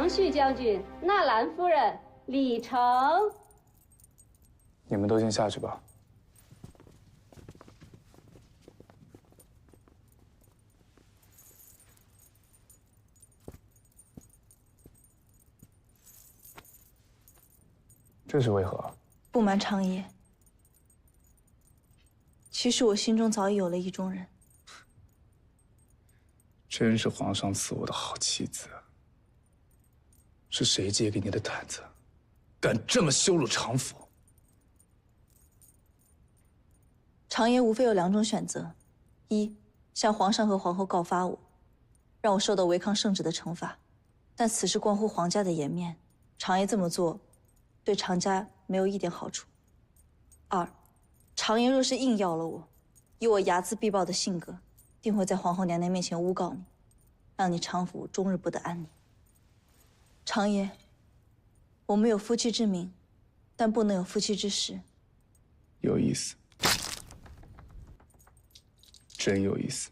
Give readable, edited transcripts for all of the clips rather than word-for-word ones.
长旭将军、纳兰夫人、李成。你们都先下去吧。这是为何？不瞒长爷，其实我心中早已有了意中人。真是皇上赐我的好妻子。是谁借给你的胆子，敢这么羞辱常府？长爷无非有2种选择：一，向皇上和皇后告发我，让我受到违抗圣旨的惩罚，但此事关乎皇家的颜面，长爷这么做，对长家没有一点好处。2，长爷若是硬要了我，以我睚眦必报的性格，定会在皇后娘娘面前诬告你，让你常府终日不得安宁。长爷，我们有夫妻之名，但不能有夫妻之实。有意思，真有意思。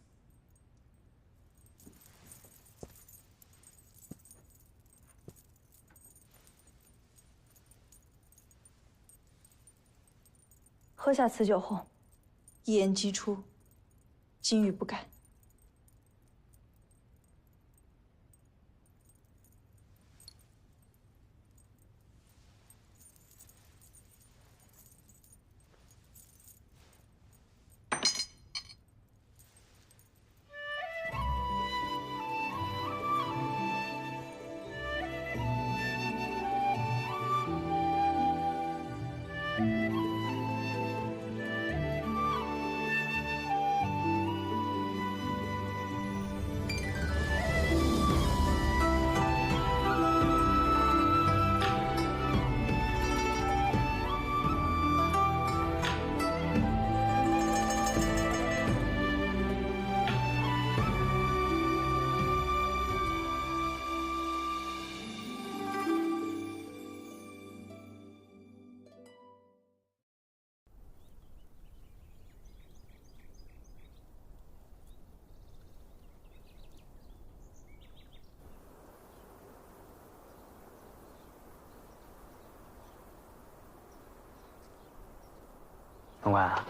喝下此酒后，一言既出，金玉不改。总管啊，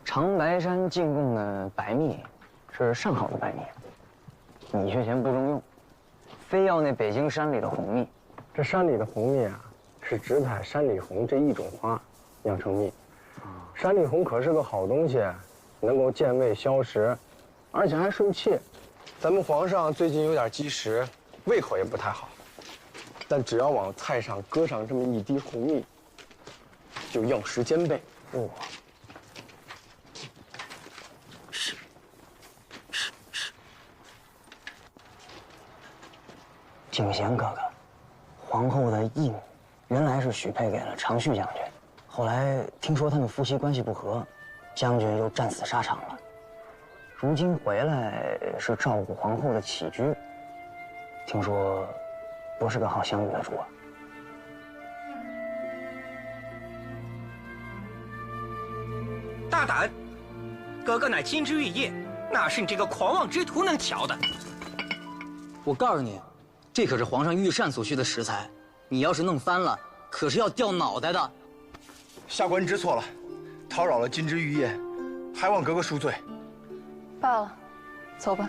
长白山进贡的白蜜是上好的白蜜，你却嫌不中用，非要那北京山里的红蜜。这山里的红蜜啊，是只采山里红这一种花酿成蜜。山里红可是个好东西，能够健胃消食，而且还顺气。咱们皇上最近有点积食，胃口也不太好，但只要往菜上搁上这么一滴红蜜，就药食兼备。哇！景贤哥哥，皇后的义女原来是许配给了长旭将军，后来听说他们夫妻关系不和，将军又战死沙场了。如今回来是照顾皇后的起居，听说不是个好相遇的主啊。大胆！哥哥乃金枝玉叶，哪是你这个狂妄之徒能瞧的？我告诉你，这可是皇上御膳所需的食材，你要是弄翻了，可是要掉脑袋的。下官知错了，叨扰了金枝玉叶，还望哥哥恕罪。罢了，走吧。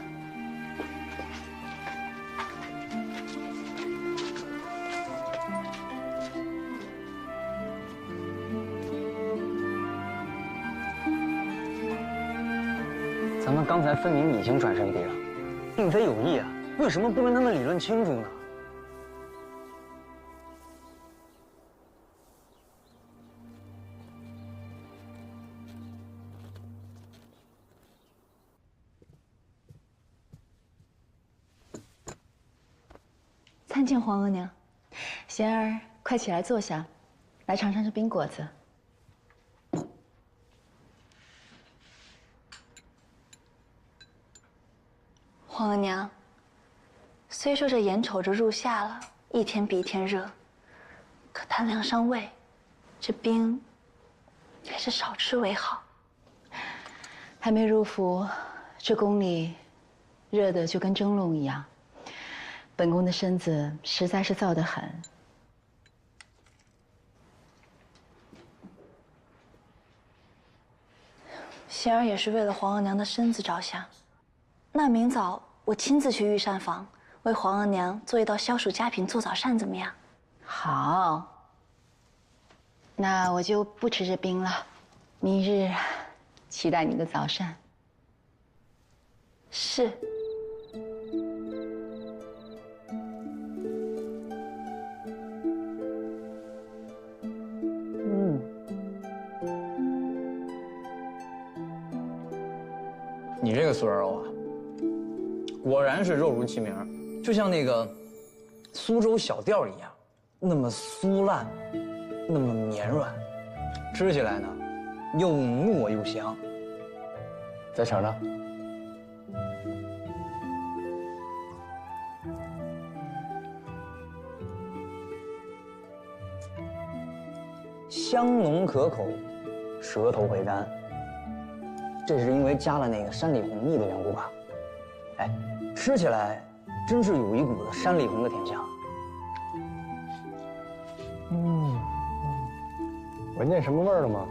咱们刚才分明已经转身敌了，并非有意啊，为什么不跟他们理论清楚呢？参见皇额娘，贤儿，快起来坐下，来尝尝这冰果子。皇额娘，虽说这眼瞅着入夏了，一天比一天热，可贪凉伤胃，这冰还是少吃为好。还没入伏，这宫里热的就跟蒸笼一样。本宫的身子实在是燥得很。仙儿也是为了皇额娘的身子着想。那明早我亲自去御膳房，为皇额娘做一道消暑佳品做早膳，怎么样？好，那我就不吃这冰了。明日期待你的早膳。是。你这个素肉啊，果然是肉如其名，就像那个苏州小吊一样，那么酥烂，那么绵软，吃起来呢又糯又香。再尝尝。香浓可口，舌头回甘。这是因为加了那个山里红蜜的缘故吧？哎，吃起来真是有一股子山里红的甜香。闻见什么味儿了吗？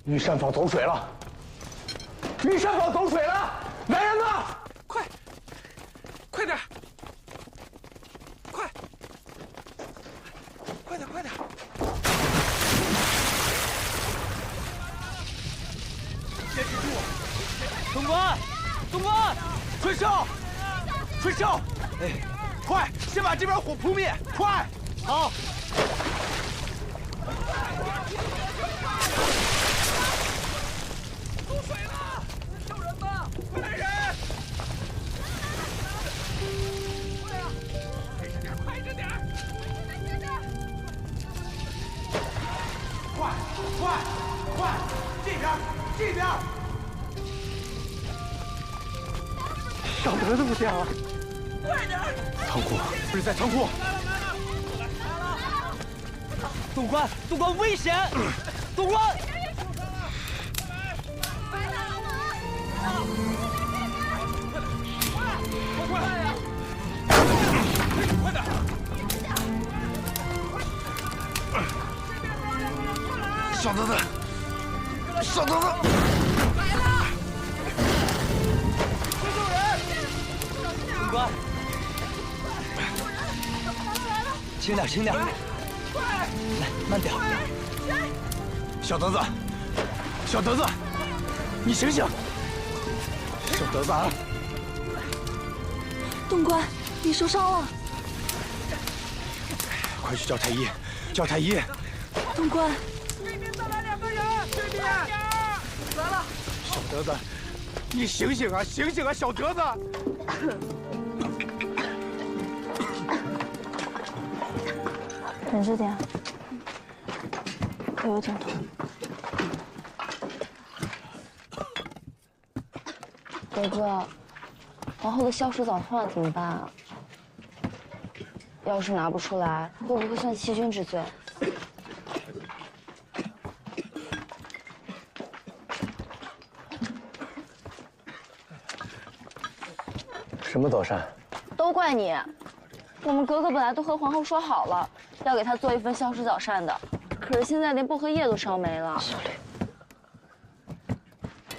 御膳房走水了！御膳房走水了！来人呐！快点！快点！坚持住！东关，吹哨！哎，快，先把这边火扑灭！快！好。出水了！救人吧！快来人！快着点！快！这边！小德子不见了！快点！仓库，不是在仓库。东关危险！东关！快点！小德子！来了！东关，轻点！快！来，慢点。小德子，你醒醒！小德子啊！东关，你受伤了。快去叫太医！东关，这边再来2个人！这边！来了！小德子，你醒醒啊，小德子！忍着点，可有点痛。哥哥，皇后的消暑早饭怎么办啊？要是拿不出来，会不会算欺君之罪？什么早膳？都怪你！我们格格本来都和皇后说好了，要给她做一份消暑早膳的，可是现在连薄荷叶都烧没了。小吕，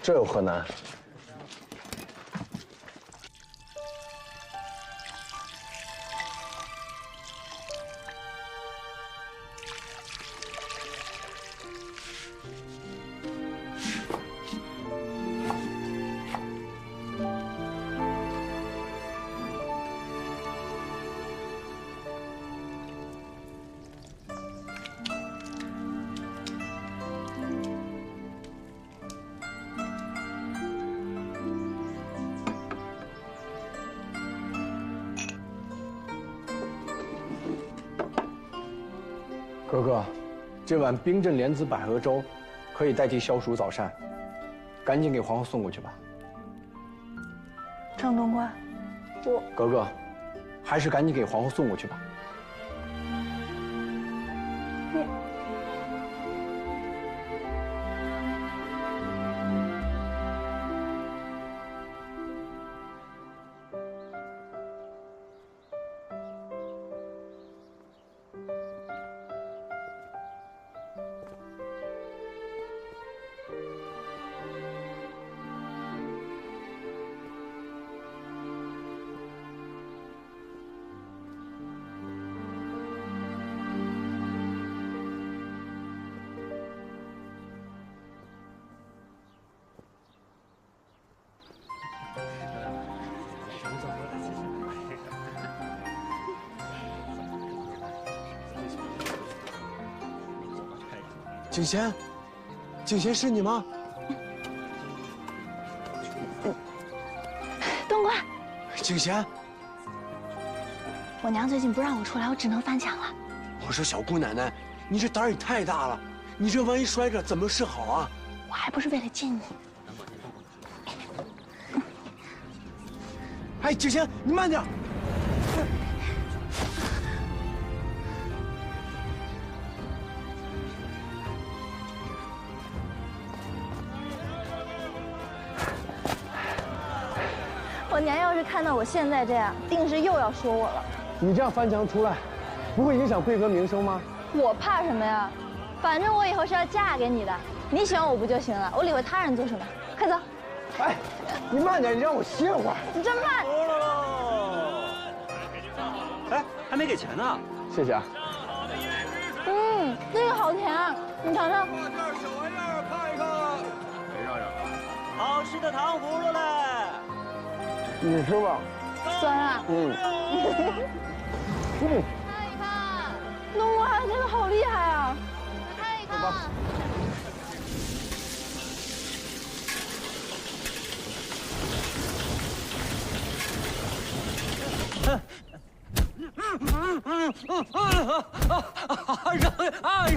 这有何难？格格，这碗冰镇莲子百合粥可以代替消暑早膳，赶紧给皇后送过去吧。张东关，格格，还是赶紧给皇后送过去吧。景贤，景贤是你吗？东关，景贤，我娘最近不让我出来，我只能翻墙了。我说小姑奶奶，你这胆儿也太大了，你这万一摔着怎么是好啊？我还不是为了见你。哎，景贤，你慢点。我娘要是看到我现在这样，定是又要说我了。你这样翻墙出来，不会影响贵哥名声吗？我怕什么呀？反正我以后是要嫁给你的，你喜欢我不就行了？我理会他人做什么？快走！哎，你慢点，你让我歇会儿。你真慢！哎，还没给钱呢。谢谢啊。这个好甜啊，你尝尝。这儿小玩意儿看一看。谁让让？好吃的糖葫芦嘞！你吃吧。酸啊。嗯。看一看，东瓜这个好厉害啊！看一看。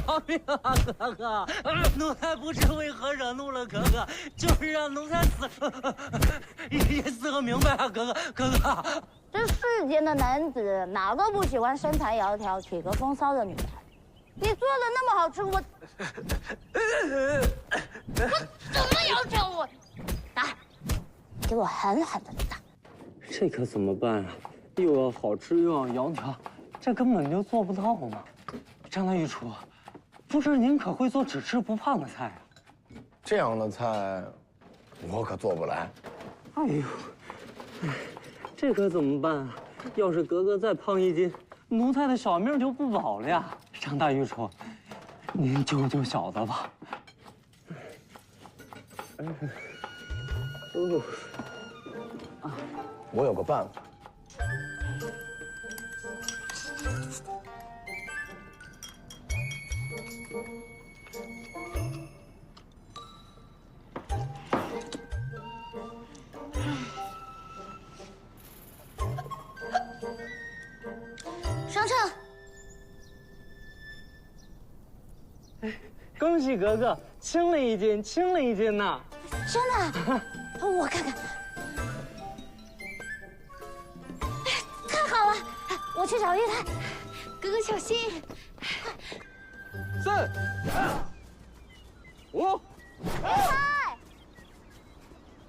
饶命啊，哥哥！奴才不知为何惹怒了哥哥，就是让奴才死也死个明白啊，哥哥！这世间的男子哪个不喜欢身材窈窕、体格风骚的女人？你做的那么好吃，我怎么要求我？打，给我狠狠的打！这可怎么办啊？又要好吃又要窈窕，这根本就做不到嘛！张大御厨，不知您可会做只吃不胖的菜啊？这样的菜，我可做不来。哎呦，这可怎么办啊？要是格格再胖1斤，奴才的小命就不保了呀！张大御厨，您救救小子吧！我有个办法。上秤。恭喜格格轻了1斤，轻了1斤呐！真的？我看看。太好了，我去找玉台。哥哥小心。3、5。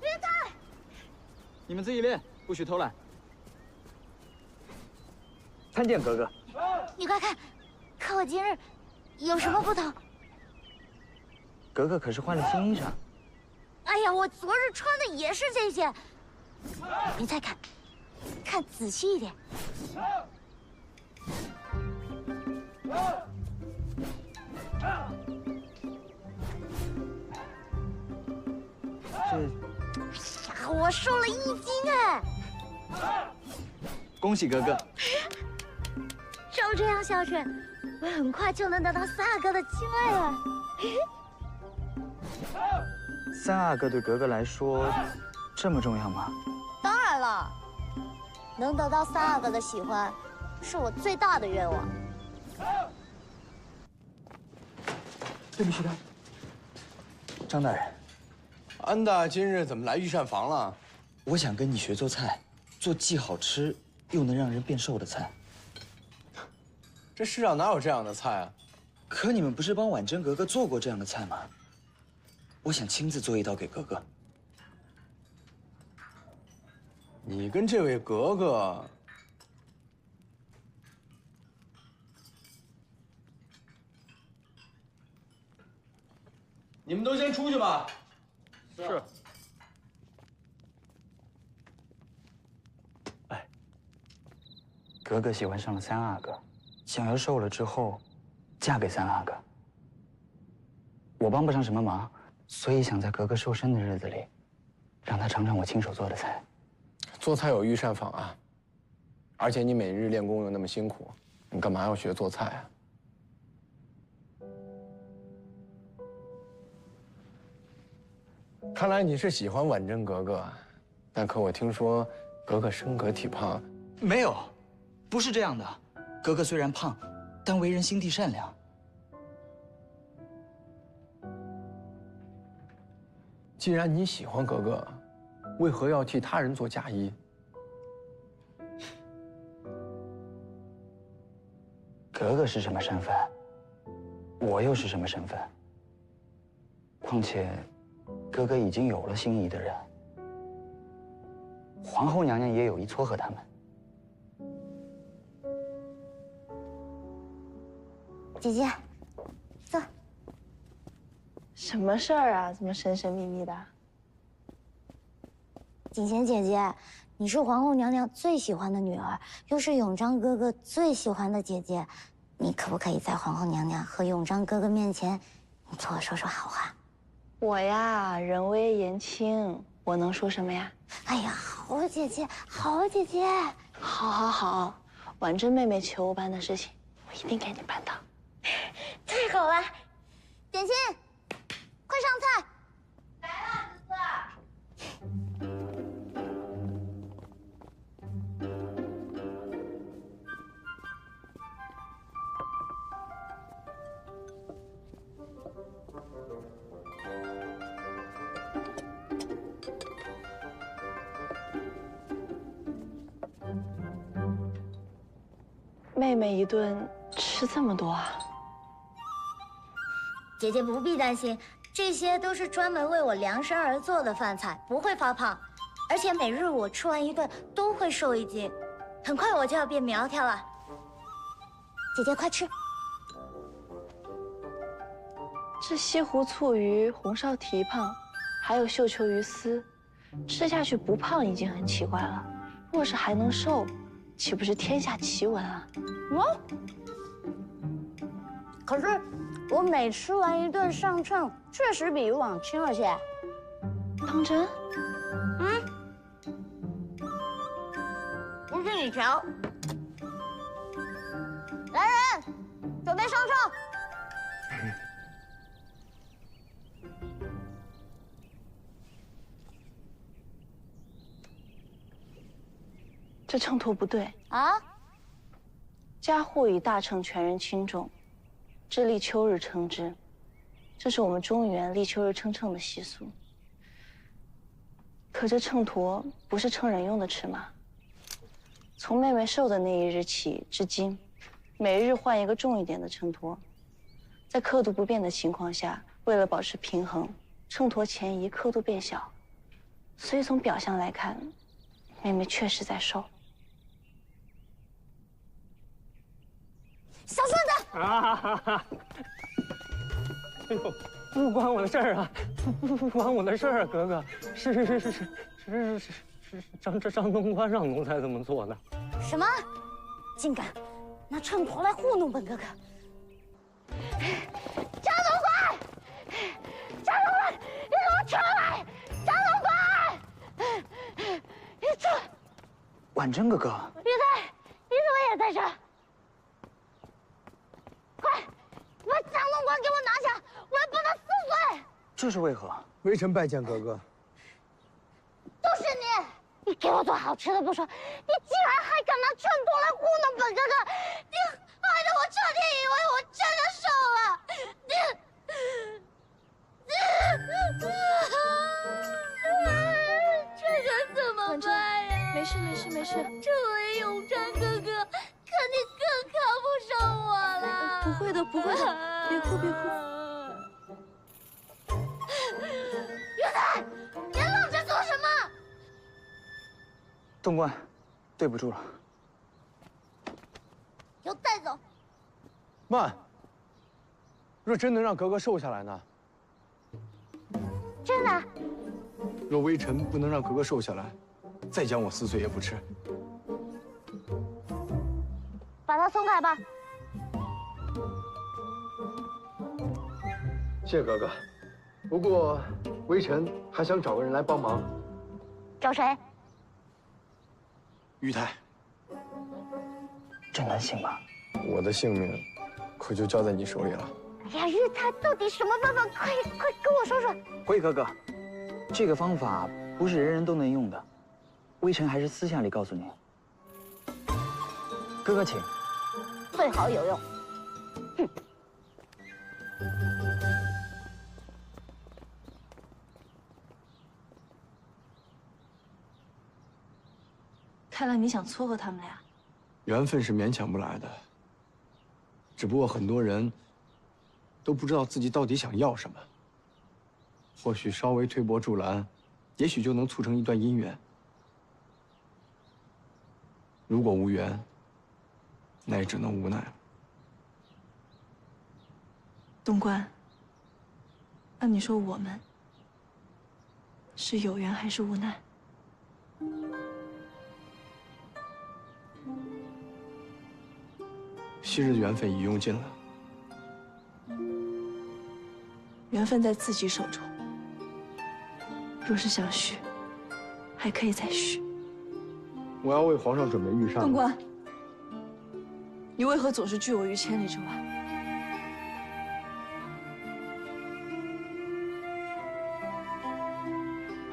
玉台，你们自己练，不许偷懒。参见格格。你快看，可我今日有什么不同？格格可是换了新衣裳。哎呀，我昨日穿的也是这件。你再看，看仔细一点。呀，我瘦了1斤哎！恭喜格格。照这样下去，我很快就能得到三阿哥的青睐了。三阿哥对格格来说这么重要吗？当然了，能得到三阿哥的喜欢，是我最大的愿望。这必须的。张大人，安大今日怎么来御膳房了？我想跟你学做菜，做既好吃又能让人变瘦的菜。这世上哪有这样的菜啊？可你们不是帮婉珍格格做过这样的菜吗？我想亲自做一道给格格。你跟这位格格，你们都先出去吧。是。哎，格格喜欢上了三阿哥，想要瘦了之后嫁给三阿哥。我帮不上什么忙，所以想在格格瘦身的日子里，让她尝尝我亲手做的菜。做菜有御膳房啊，而且你每日练功又那么辛苦，你干嘛要学做菜啊？看来你是喜欢婉珍格格，但可我听说格格身格体胖。没有，不是这样的。格格虽然胖，但为人心地善良。既然你喜欢格格，为何要替他人做嫁衣？格格是什么身份，我又是什么身份？况且，格格已经有了心仪的人，皇后娘娘也有意撮合他们。姐姐，坐。什么事儿啊？怎么神神秘秘的？景贤姐姐，你是皇后娘娘最喜欢的女儿，又是永璋哥哥最喜欢的姐姐，你可不可以在皇后娘娘和永璋哥哥面前，你替我说说好话？我呀，人微言轻，我能说什么呀？哎呀，好姐姐，好姐姐，好，婉珍妹妹求我办的事情，我一定给你办到。太好了，点心，快上菜。来了，哥妹妹一顿吃这么多啊？姐姐不必担心，这些都是专门为我量身而做的饭菜，不会发胖。而且每日我吃完一顿都会瘦1斤，很快我就要变苗条了。姐姐快吃！这西湖醋鱼、红烧蹄膀，还有绣球鱼丝，吃下去不胖已经很奇怪了，若是还能瘦，岂不是天下奇闻啊？可是我每吃完一顿上秤，确实比以往轻了些。当真？不信你瞧。来人，准备上秤。这秤砣不对啊！家户以大秤全人轻重，至立秋日称之，这是我们中原立秋日称秤的习俗。可这秤砣不是称人用的尺码。从妹妹瘦的那一日起至今，每日换一个重一点的秤砣，在刻度不变的情况下，为了保持平衡，秤砣前移，刻度变小。所以从表象来看，妹妹确实在瘦。小顺子！哎呦，不关我的事儿啊，不关我的事儿啊，格格，是张东官让奴才这么做的。什么？竟敢拿秤砣来糊弄本哥哥！张东官，张东官，你给我出来！张东官，你出！婉珍哥哥，玉翠，你怎么也在这？快，把张东官给我拿下，我要把他撕碎！这是为何？微臣拜见格格。都是你！你给我做好吃的不说，你竟然还敢拿秤砣来糊弄本哥哥！你害得我彻底以为我真的瘦了！这可怎么办呀？没事。这位永璋哥哥，肯定更看不上我了。不会的，别哭。玉翠，你愣着做什么？东官，对不住了。给我带走！慢。若真能让格格瘦下来呢？真的？若微臣不能让格格瘦下来，再将我撕碎也不迟。把他松开吧。谢格格。不过，微臣还想找个人来帮忙。找谁？玉泰，这能行吗？我的性命可就交在你手里了。哎呀，玉泰到底什么办法？快跟我说说。辉哥哥，这个方法不是人人都能用的，微臣还是私下里告诉你。哥哥请。最好有用。哼。看来你想撮合他们俩。缘分是勉强不来的，只不过很多人都不知道自己到底想要什么。或许稍微推波助澜，也许就能促成一段姻缘。如果无缘，那也只能无奈了。东关，那你说我们是有缘还是无奈？昔日的缘分已用尽了，缘分在自己手中。若是想续，还可以再续。我要为皇上准备御膳。东关，你为何总是拒我于千里之外？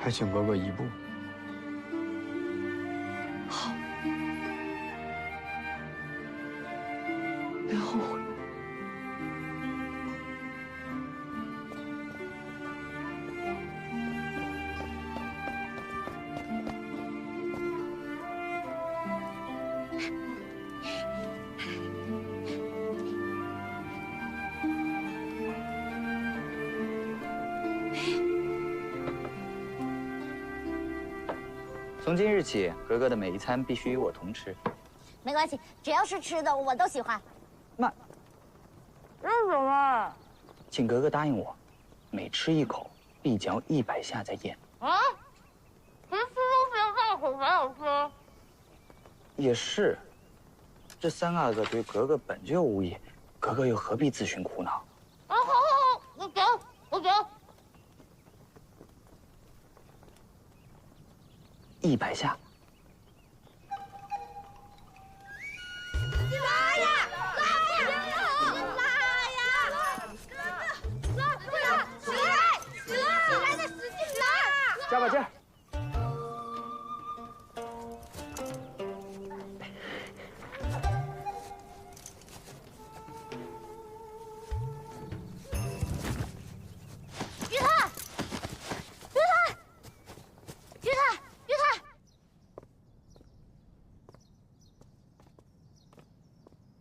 还请哥哥一步。好，别后悔。从今日起，格格的每一餐必须与我同吃。没关系，只要是吃的我都喜欢。那什么？请格格答应我，每吃一口必嚼100下再咽。啊？别吃东西要大口才好吃。也是，这3阿哥对格格本就无益，格格又何必自寻苦恼？啊，好，我嚼，我嚼。 100下。拉呀！拉呀！拉！起来的使劲拉！加把劲儿。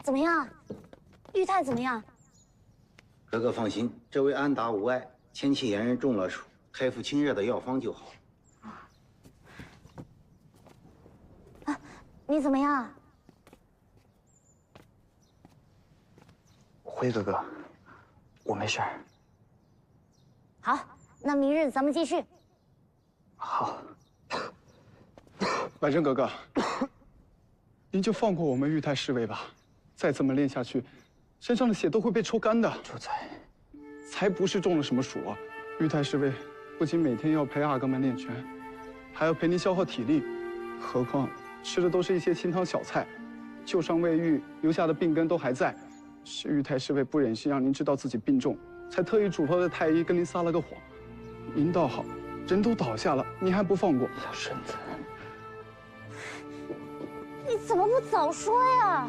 怎么样？玉泰怎么样？格格放心，这位安达无碍，前期炎人中了暑，开服清热的药方就好。啊，你怎么样？辉哥哥，我没事儿。好，那明日咱们继续。好。婉珍格格，您就放过我们玉泰侍卫吧。 再这么练下去，身上的血都会被抽干的。主宰，才不是中了什么暑啊！玉泰侍卫不仅每天要陪阿哥们练拳，还要陪您消耗体力，何况吃的都是一些清汤小菜，旧伤未愈，留下的病根都还在。是玉泰侍卫不忍心让您知道自己病重，才特意嘱托的太医跟您撒了个谎。您倒好，人都倒下了，您还不放过。小身子，你怎么不早说呀？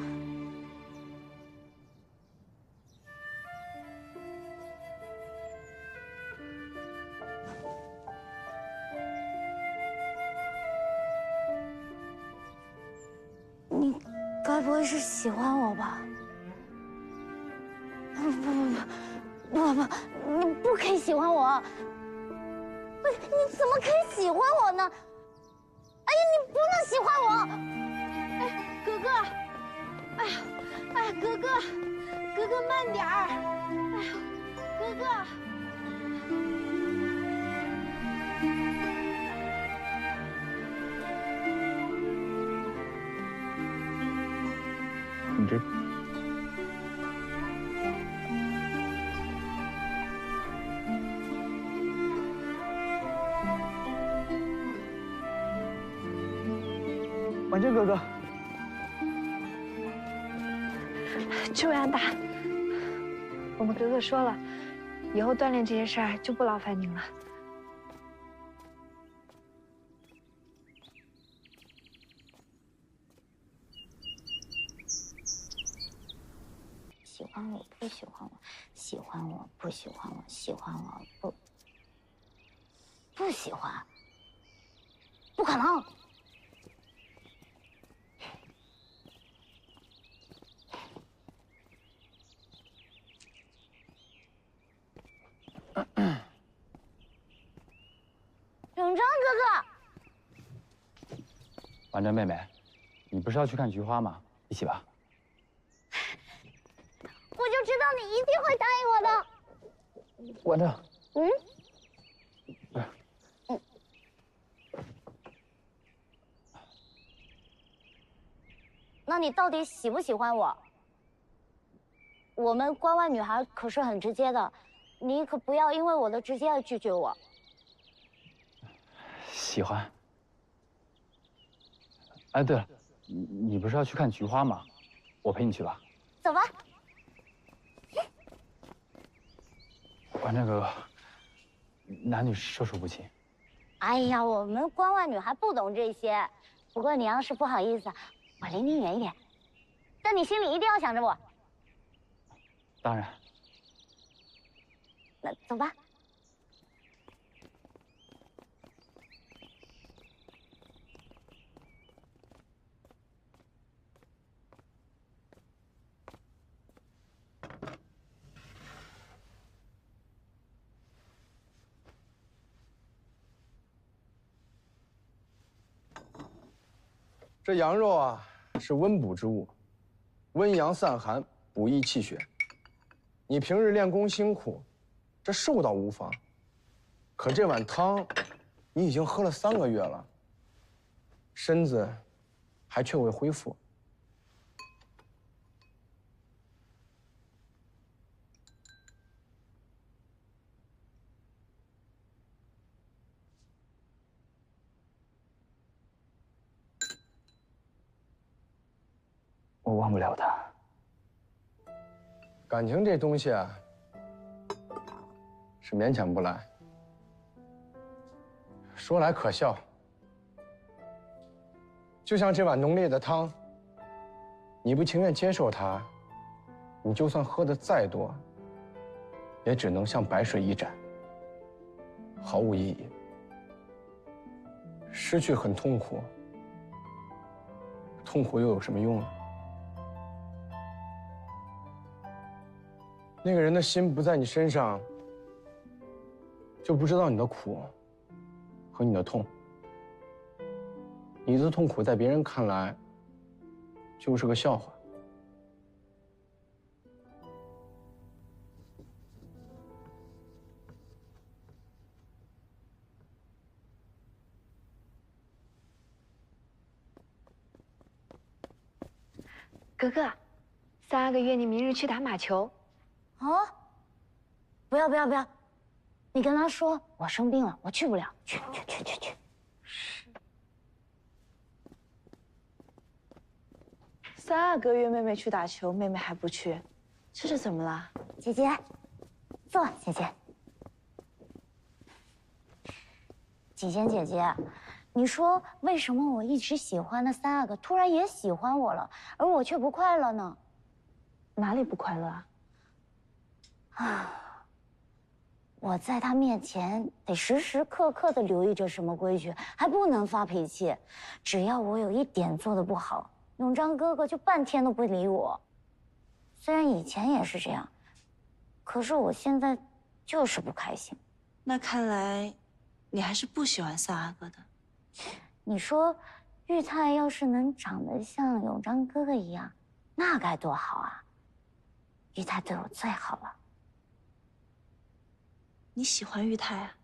你该不会是喜欢我吧？不，你不可以喜欢我！不，你怎么可以喜欢我呢？哎呀，你不能喜欢我！哎，格格，哎呀，哎，格格，格格慢点儿！哎呀，格格。 你这。婉珍哥哥，这位安达，我们格格说了，以后锻炼这些事儿就不劳烦您了。喜欢我不喜欢我，喜欢我不喜欢我，喜欢我不喜欢，不可能！永章哥哥，婉珍妹妹，你不是要去看菊花吗？一起吧。我就知道你一定会答应我的。婉珍，那你到底喜不喜欢我？我们关外女孩可是很直接的，你可不要因为我的直接而拒绝我。喜欢。哎，对了，你不是要去看菊花吗？我陪你去吧。走吧。婉珍哥哥，男女授受不亲。哎呀，我们关外女孩不懂这些。不过你要是不好意思，我离你远一点，但你心里一定要想着我。当然。那走吧。这羊肉啊，是温补之物，温阳散寒，补益气血。你平日练功辛苦，这瘦倒无妨。可这碗汤，你已经喝了3个月了，身子还缺未恢复。我忘不了他。感情这东西啊，是勉强不来。说来可笑，就像这碗浓烈的汤，你不情愿接受它，你就算喝得再多，也只能像白水一盏，毫无意义。失去很痛苦，痛苦又有什么用呢？那个人的心不在你身上，就不知道你的苦和你的痛。你的痛苦在别人看来就是个笑话。格格，3阿哥约你明日去打马球。啊！不要不要不要！你跟他说我生病了，我去不了。去。3阿哥约妹妹去打球，妹妹还不去，这是怎么了？姐姐，坐，姐姐。锦仙姐姐，你说为什么我一直喜欢的3阿哥突然也喜欢我了，而我却不快乐呢？哪里不快乐啊？我在他面前得时时刻刻的留意着什么规矩，还不能发脾气。只要我有一点做的不好，永章哥哥就半天都不理我。虽然以前也是这样，可是我现在就是不开心。那看来，你还是不喜欢3阿哥的。你说，玉泰要是能长得像永章哥哥一样，那该多好啊！玉泰对我最好了。你喜欢玉泰啊？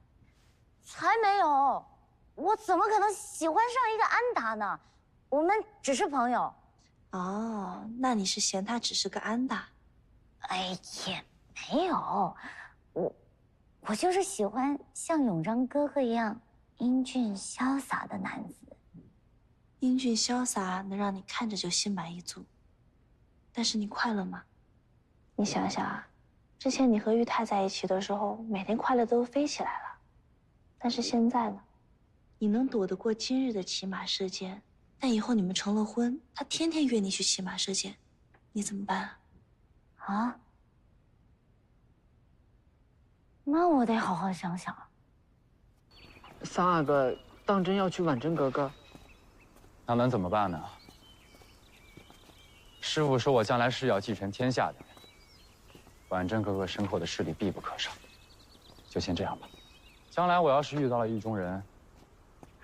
才没有！我怎么可能喜欢上一个安达呢？我们只是朋友。哦，那你是嫌他只是个安达？哎，也没有，我就是喜欢像永章哥哥一样英俊潇洒的男子。英俊潇洒能让你看着就心满意足，但是你快乐吗？你想想啊，之前你和玉泰在一起的时候，每天快乐都飞起来了，但是现在呢？你能躲得过今日的骑马射箭，但以后你们成了婚，他天天约你去骑马射箭，你怎么办啊？啊？那我得好好想想。三阿哥当真要娶婉珍格格？那能怎么办呢？师父说我将来是要继承天下的人，婉珍格格身后的势力必不可少。就先这样吧，将来我要是遇到了意中人，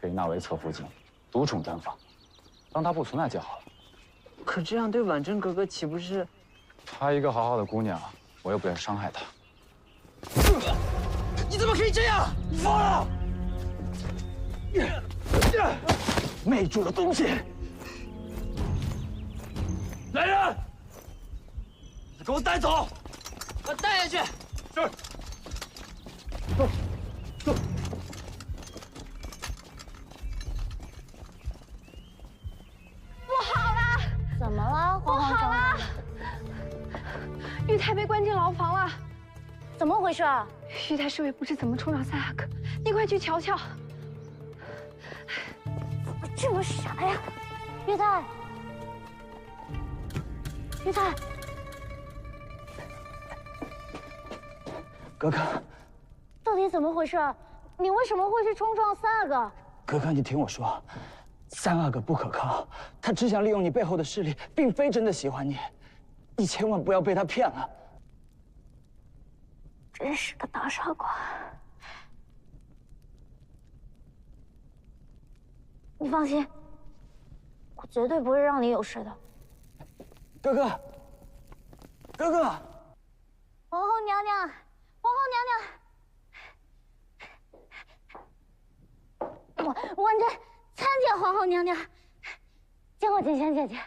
可以纳为侧福晋，独宠丹房，当她不存在就好了。可这样对婉珍格格岂不是？她一个好好的姑娘，我又不愿伤害她。你怎么可以这样？放了！媚主的东西！来人，给我带走！带下去。是。走，走。不好了！怎么了？不好了！玉泰被关进牢房了。怎么回事啊？玉泰侍卫不知怎么冲上三阿哥，你快去瞧瞧。怎么这么傻呀？玉泰，玉泰，格格，到底怎么回事？你为什么会去冲撞三阿哥？格格，你听我说，三阿哥不可靠，他只想利用你背后的势力，并非真的喜欢你，你千万不要被他骗了。真是个大傻瓜！你放心，我绝对不会让你有事的。格格，格格，皇后娘娘，皇后娘娘，婉珍参见皇后娘娘，见过锦仙姐姐。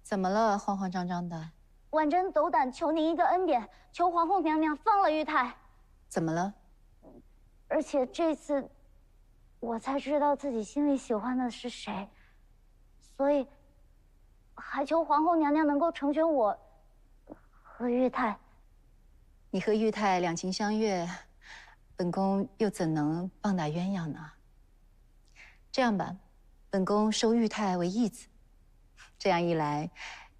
怎么了？慌慌张张的。婉珍斗胆求您一个恩典，求皇后娘娘放了玉泰。怎么了？而且这次，我才知道自己心里喜欢的是谁，所以还求皇后娘娘能够成全我和玉泰。你和玉泰两情相悦，本宫又怎能棒打鸳鸯呢？这样吧，本宫收玉泰为义子，这样一来，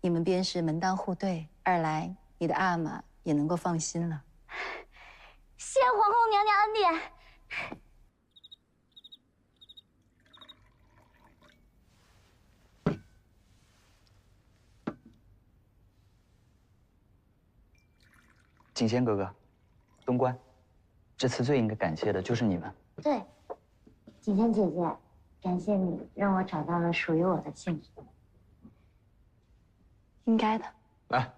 你们便是门当户对；二来，你的阿玛也能够放心了。谢皇后娘娘恩典。锦仙哥哥，东关，这次最应该感谢的就是你们。对，锦仙姐姐，感谢你让我找到了属于我的幸福。应该的。来。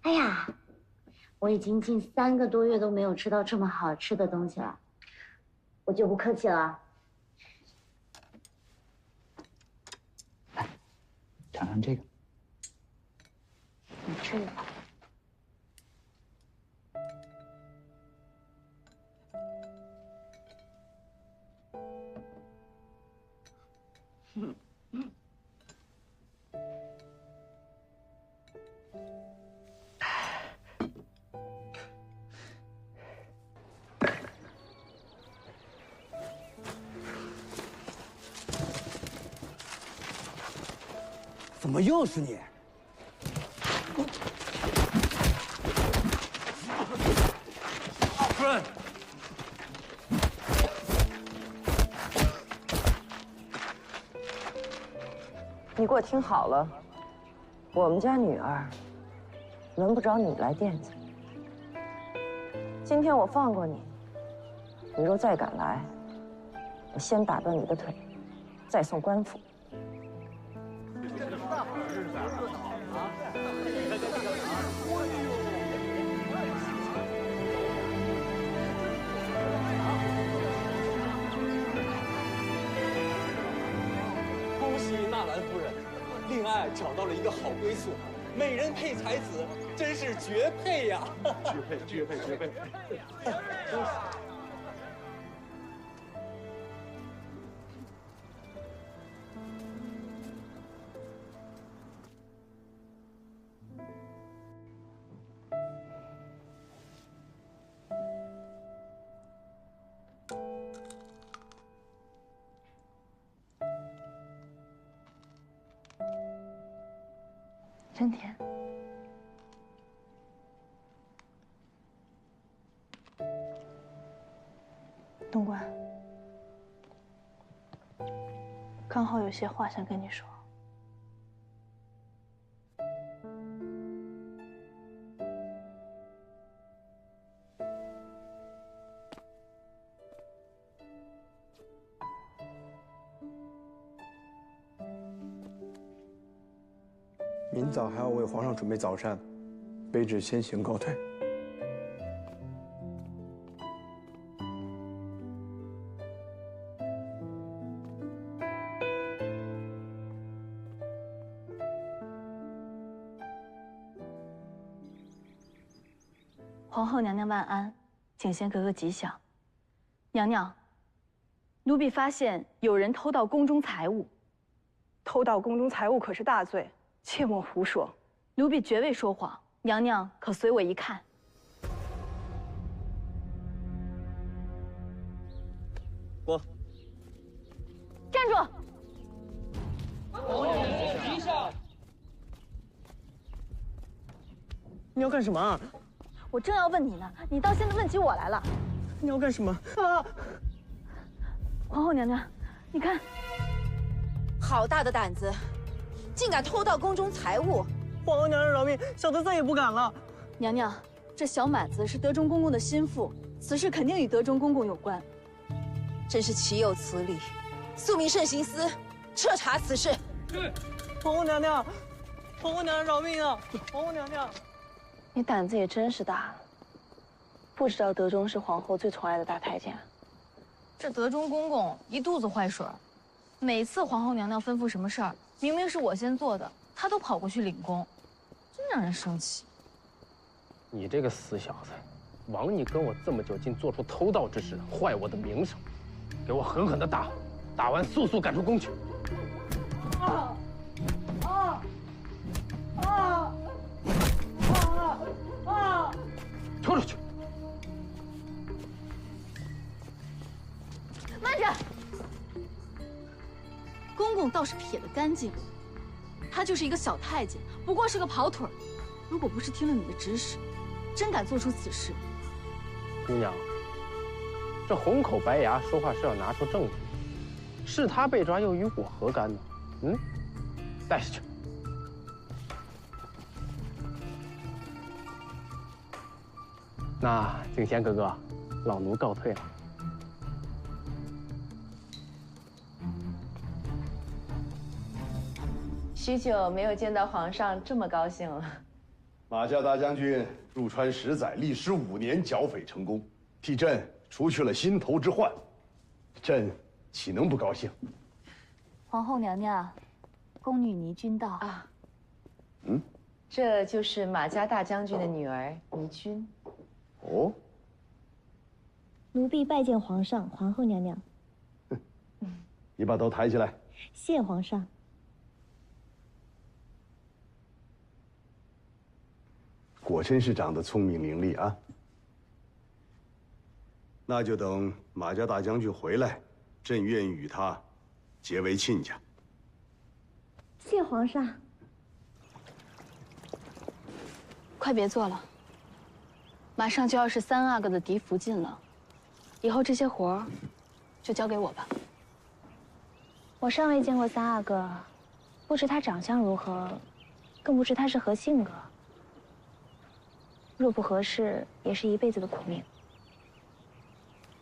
哎呀，我已经近3个多月都没有吃到这么好吃的东西了，我就不客气了。尝尝这个，你吃吧。怎么又是你？夫人，你给我听好了，我们家女儿轮不着你来惦记。今天我放过你，你若再敢来，我先打断你的腿，再送官府。恭喜纳兰夫人，令爱找到了一个好归宿，美人配才子，真是绝配呀！绝配！真甜。东关，刚好有些话想跟你说。明早还要为皇上准备早膳，卑职先行告退。皇后娘娘万安，景贤格格吉祥。娘娘，奴婢发现有人偷盗宫中财物。偷盗宫中财物可是大罪，切莫胡说。奴婢绝未说谎，娘娘可随我一看。我站住！陛下，你要干什么啊？我正要问你呢，你倒现在问起我来了。你要干什么啊？皇后娘娘，你看，好大的胆子，竟敢偷盗宫中财物！皇后娘娘饶命，小的再也不敢了。娘娘，这小满子是德忠公公的心腹，此事肯定与德忠公公有关。真是岂有此理！速命慎刑司彻查此事。皇后娘娘，皇后娘娘饶命啊！皇后娘娘。你胆子也真是大，不知道德忠是皇后最宠爱的大太监。这德忠公公一肚子坏水，每次皇后娘娘吩咐什么事儿，明明是我先做的，他都跑过去领功，真让人生气。你这个死小子，枉你跟我这么久，竟做出偷盗之事，坏我的名声！给我狠狠的打，打完速速赶出宫去！拖出去！慢着！公公倒是撇得干净，他就是一个小太监，不过是个跑腿儿。如果不是听了你的指使，真敢做出此事。姑娘，这红口白牙说话是要拿出证据，是他被抓又与我何干呢？带下去。那景贤哥哥，老奴告退了。许久没有见到皇上这么高兴了。马家大将军入川10载，历时5年剿匪成功，替朕除去了心头之患，朕岂能不高兴？皇后娘娘，宫女倪君到啊。这就是马家大将军的女儿倪君。哦，奴婢拜见皇上、皇后娘娘。你把头抬起来。谢皇上。果真是长得聪明伶俐啊！那就等马家大将军回来，朕愿意与他结为亲家。谢皇上。快别做了，马上就要是3阿哥的嫡福晋了，以后这些活儿就交给我吧。我尚未见过3阿哥，不知他长相如何，更不知他是何性格。若不合适，也是一辈子的苦命。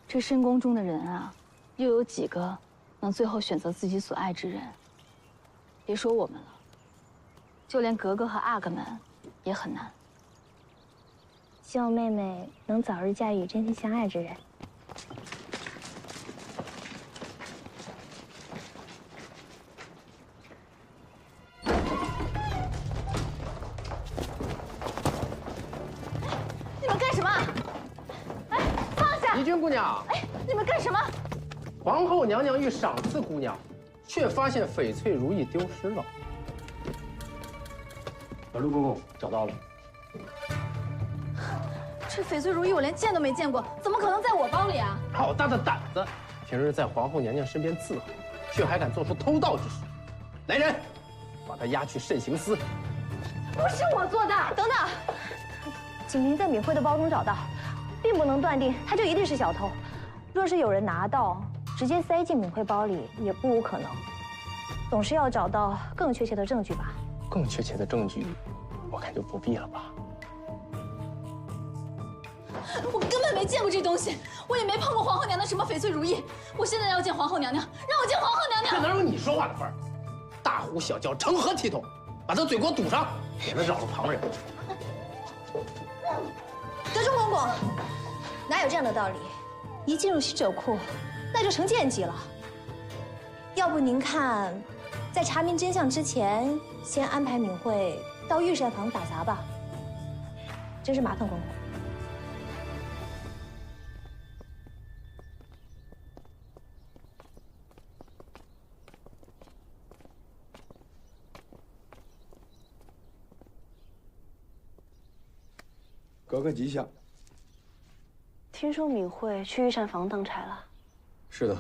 这深宫中的人啊，又有几个能最后选择自己所爱之人？别说我们了，就连格格和阿哥们也很难。希望妹妹能早日嫁与真心相爱之人。君姑娘，哎，你们干什么？皇后娘娘欲赏赐姑娘，却发现翡翠如意丢失了。本陆公公找到了。这翡翠如意我连见都没见过，怎么可能在我包里啊？好大的胆子！平日在皇后娘娘身边伺候，却还敢做出偷盗之事。来人，把他押去慎刑司。不是我做的。等等，仅凭在敏慧的包中找到，并不能断定他就一定是小偷。若是有人拿到，直接塞进敏慧包里，也不无可能。总是要找到更确切的证据吧？更确切的证据，我看就不必了吧。我根本没见过这东西，我也没碰过皇后娘娘什么翡翠如意。我现在要见皇后娘娘，让我见皇后娘娘。这哪有你说话的份儿？大呼小叫，成何体统？把他嘴给我堵上，免得扰了旁人。德中公公，哪有这样的道理？一进入西者库，那就成见机了。要不您看，在查明真相之前，先安排敏慧到御膳房打杂吧。真是麻烦公公。格格吉祥。听说敏慧去御膳房当差了。是的。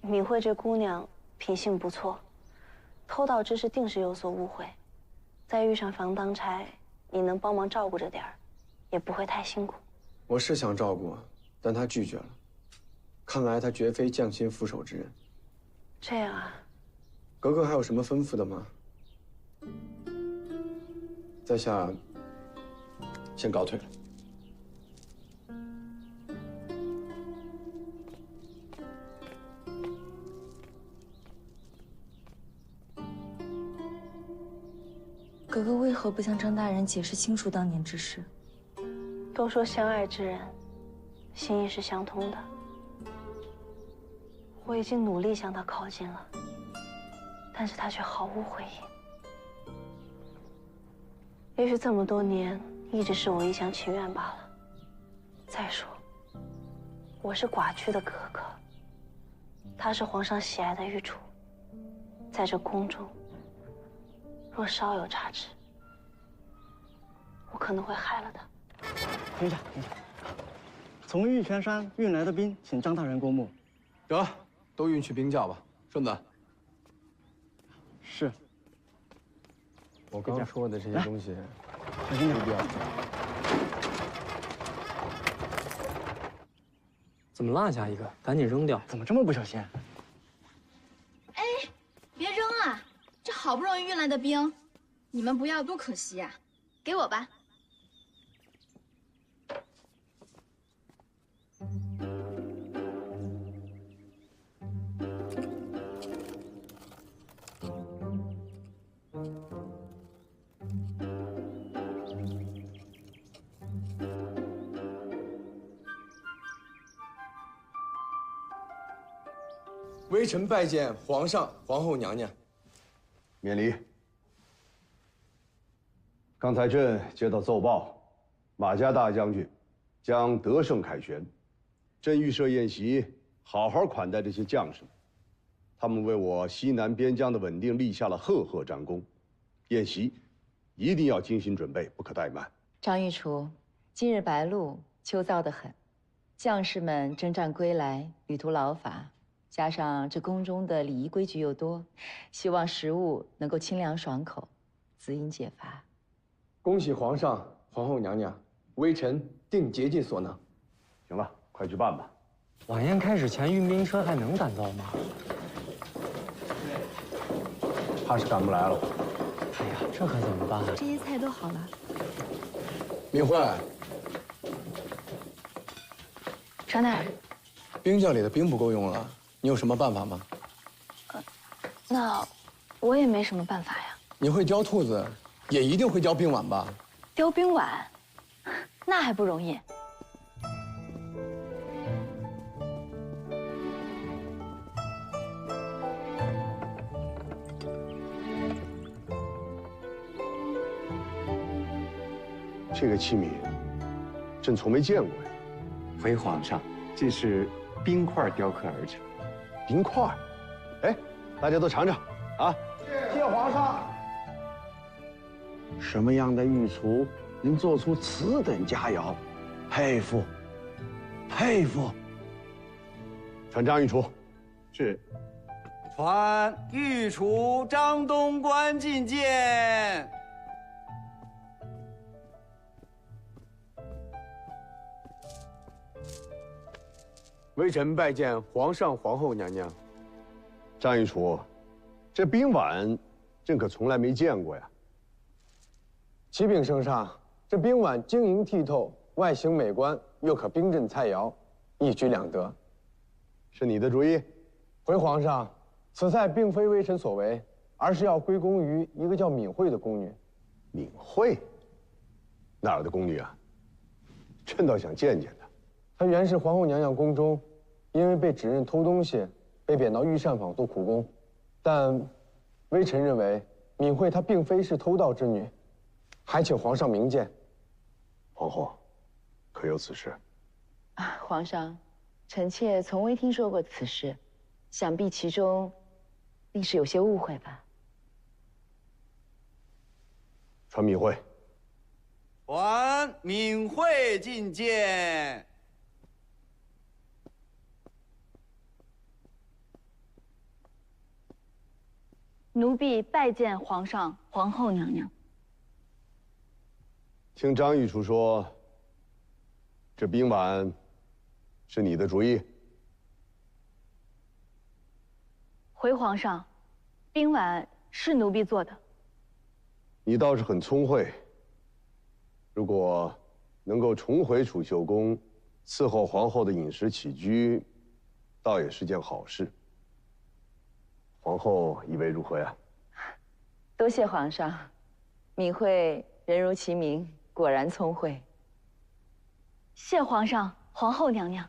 敏慧这姑娘品性不错，偷盗之事定是有所误会。在御膳房当差，你能帮忙照顾着点儿，也不会太辛苦。我是想照顾，但他拒绝了。看来他绝非匠心俯首之人。这样啊。格格还有什么吩咐的吗？在下先告退了。格格为何不向张大人解释清楚当年之事？都说相爱之人，心意是相通的。我已经努力向他靠近了，但是他却毫无回应。也许这么多年，一直是我一厢情愿罢了。再说，我是寡居的格格，他是皇上喜爱的御厨，在这宫中，若稍有差池，我可能会害了他。停下，停下！从玉泉山运来的兵，请张大人过目。得，都运去兵窖吧。顺子。是。我刚说的这些东西，小心点。不必要。怎么落下一个？赶紧扔掉！怎么这么不小心？哎，别扔啊！这好不容易运来的兵，你们不要多可惜呀！给我吧。微臣拜见皇上、皇后娘娘。免礼。刚才朕接到奏报，马家大将军将得胜凯旋，朕预设宴席，好好款待这些将士们。他们为我西南边疆的稳定立下了赫赫战功，宴席一定要精心准备，不可怠慢。张御厨，今日白露，秋燥得很，将士们征战归来，旅途劳乏。加上这宫中的礼仪规矩又多，希望食物能够清凉爽口，滋阴解乏。恭喜皇上、皇后娘娘，微臣定竭尽所能。行了，快去办吧。晚宴开始前，运兵车还能赶到吗？怕是赶不来了。哎呀，这可怎么办啊？这些菜都好了。敏慧，张大人，兵窖里的兵不够用了。你有什么办法吗？那我也没什么办法呀。你会雕兔子，也一定会雕冰碗吧？雕冰碗，那还不容易。这个器皿，朕从没见过呀。回皇上，这是冰块雕刻而成。冰块？哎，大家都尝尝啊！谢皇上。什么样的御厨能做出此等佳肴？佩服，佩服！传张御厨。是。传御厨张东官觐见。微臣拜见皇上、皇后娘娘。张御厨，这冰碗，朕可从来没见过呀。启禀圣上，这冰碗晶莹剔透，外形美观，又可冰镇菜肴，一举两得。是你的主意？回皇上，此菜并非微臣所为，而是要归功于一个叫敏慧的宫女。敏慧？哪儿的宫女啊？朕倒想见见她。她原是皇后娘娘宫中，因为被指认偷东西，被贬到御膳房做苦工。但微臣认为，敏慧她并非是偷盗之女，还请皇上明鉴。皇后，可有此事？皇上，臣妾从未听说过此事，想必其中定是有些误会吧。传敏慧。传敏慧觐见。奴婢拜见皇上、皇后娘娘。听张御厨说，这冰碗是你的主意？回皇上，冰碗是奴婢做的。你倒是很聪慧。如果能够重回储秀宫，伺候皇后的饮食起居，倒也是件好事。皇后以为如何呀？多谢皇上，敏慧人如其名，果然聪慧。谢皇上、皇后娘娘。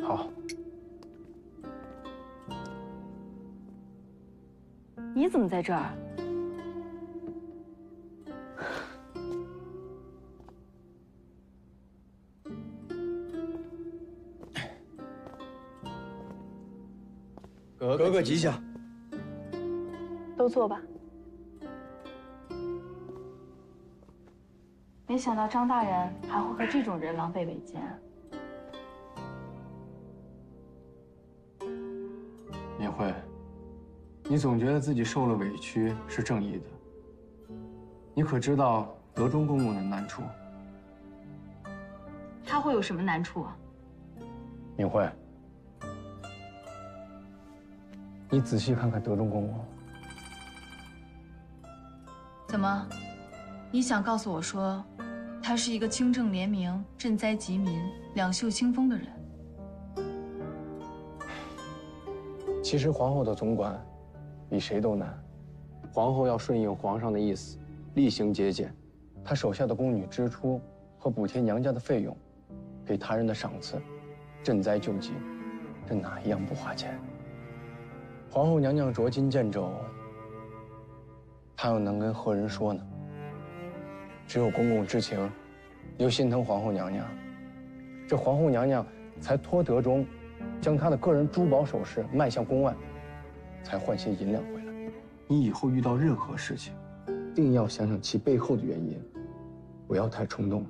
好。你怎么在这儿？格格吉祥。都坐吧。没想到张大人还会和这种人狼狈为奸。敏慧，你总觉得自己受了委屈是正义的，你可知道德忠公公的难处？他会有什么难处啊？敏慧，你仔细看看德忠公公。怎么，你想告诉我说，他是一个清正廉明、赈灾济民、两袖清风的人？其实皇后的总管比谁都难，皇后要顺应皇上的意思，厉行节俭。她手下的宫女支出和补贴娘家的费用，给他人的赏赐，赈灾救济，这哪一样不花钱？皇后娘娘捉襟见肘，她又能跟何人说呢？只有公公知情，又心疼皇后娘娘，这皇后娘娘才托德忠将她的个人珠宝首饰卖向宫外，才换些银两回来。你以后遇到任何事情，定要想想其背后的原因，不要太冲动了。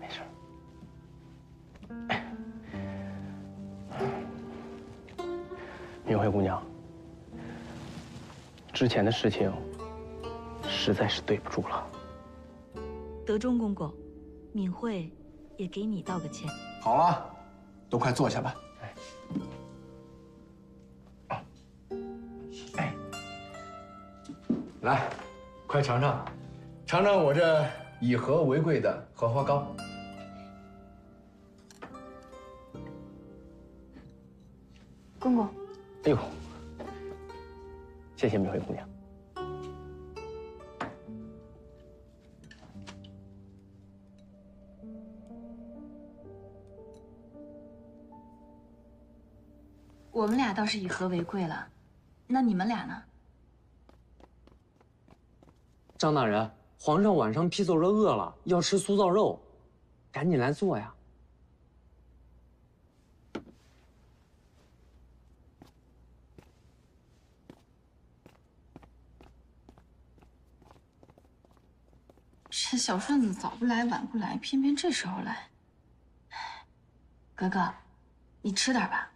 没事。敏慧姑娘，之前的事情实在是对不住了。德忠公公，敏慧也给你道个歉。好了，都快坐下吧。来，快尝尝，尝尝我这以和为贵的荷花糕。公公，哎呦，谢谢敏慧姑娘。我们俩倒是以和为贵了，那你们俩呢？张大人，皇上晚上批奏着饿了，要吃酥造肉，赶紧来做呀。这小顺子早不来晚不来，偏偏这时候来。格格，你吃点吧。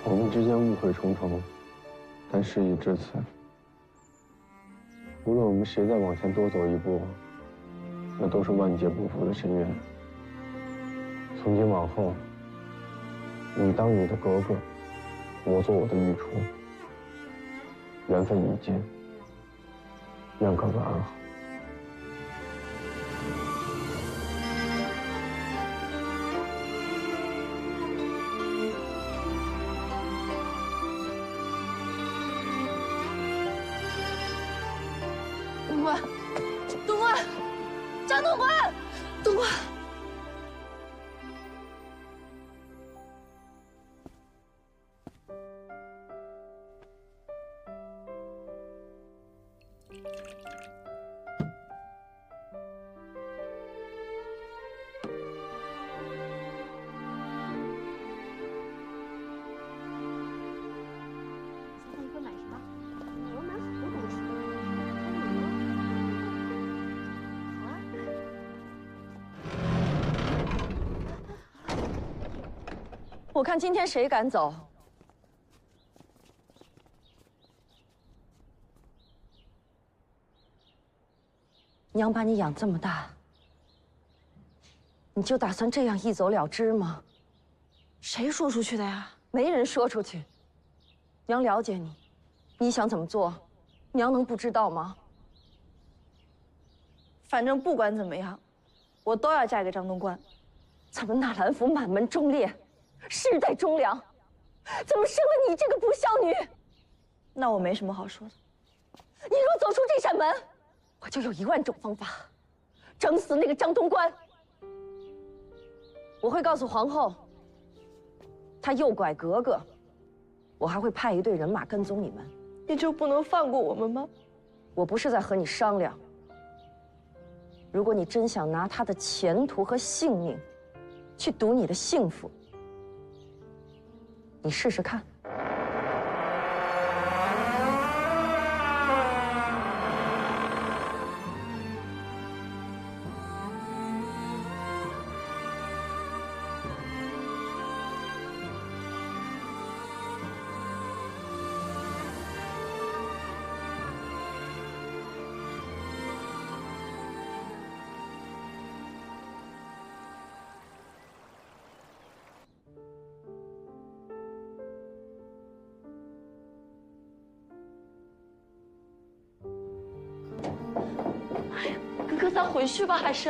我们之间误会重重，但事已至此，无论我们谁再往前多走一步，那都是万劫不复的深渊。从今往后，你当你的格格，我做我的御厨。缘分已尽，愿格格安好。东官，东官，张东官，东官。我看今天谁敢走？娘把你养这么大，你就打算这样一走了之吗？谁说出去的呀？没人说出去。娘了解你，你想怎么做，娘能不知道吗？反正不管怎么样，我都要嫁给张东官。咱们纳兰府满门忠烈，世代忠良，怎么生了你这个不孝女？那我没什么好说的。你若走出这扇门，我就有10000种方法，整死那个张东官。我会告诉皇后，他诱拐格格，我还会派一队人马跟踪你们。你就不能放过我们吗？我不是在和你商量。如果你真想拿他的前途和性命去赌你的幸福，你试试看。哥，咱回去吧，还是？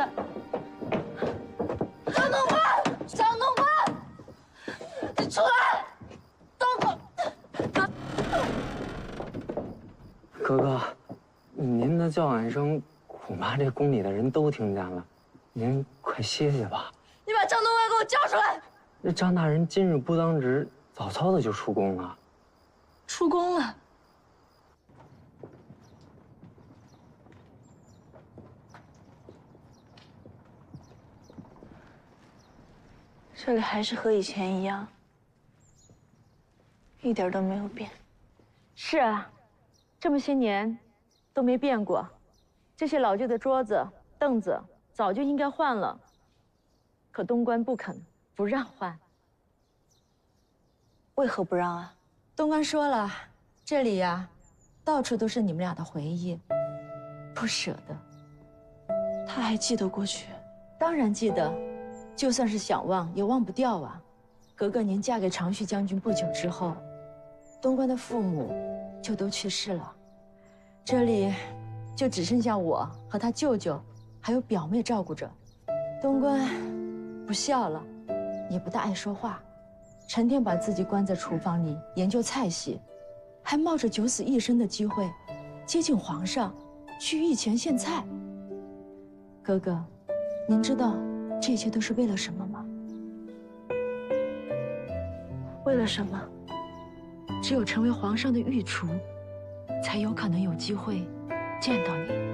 张东官，张东官，你出来！东官，格格，您的叫喊声恐怕这宫里的人都听见了，您快歇歇吧。你把张东官给我叫出来！这张大人今日不当值，早早的就出宫了。出宫了。这里还是和以前一样，一点都没有变。是啊，这么些年都没变过，这些老旧的桌子、凳子早就应该换了，可东官不肯，不让换。为何不让啊？东官说了，这里呀，到处都是你们俩的回忆，不舍得。他还记得过去？当然记得。就算是想忘，也忘不掉啊！格格，您嫁给长绪将军不久之后，东官的父母就都去世了，这里就只剩下我和他舅舅，还有表妹照顾着。东官不孝了，也不大爱说话，成天把自己关在厨房里研究菜系，还冒着九死一生的机会接近皇上，去御前献菜。哥哥，您知道这一切都是为了什么吗？为了什么？只有成为皇上的御厨，才有可能有机会见到你。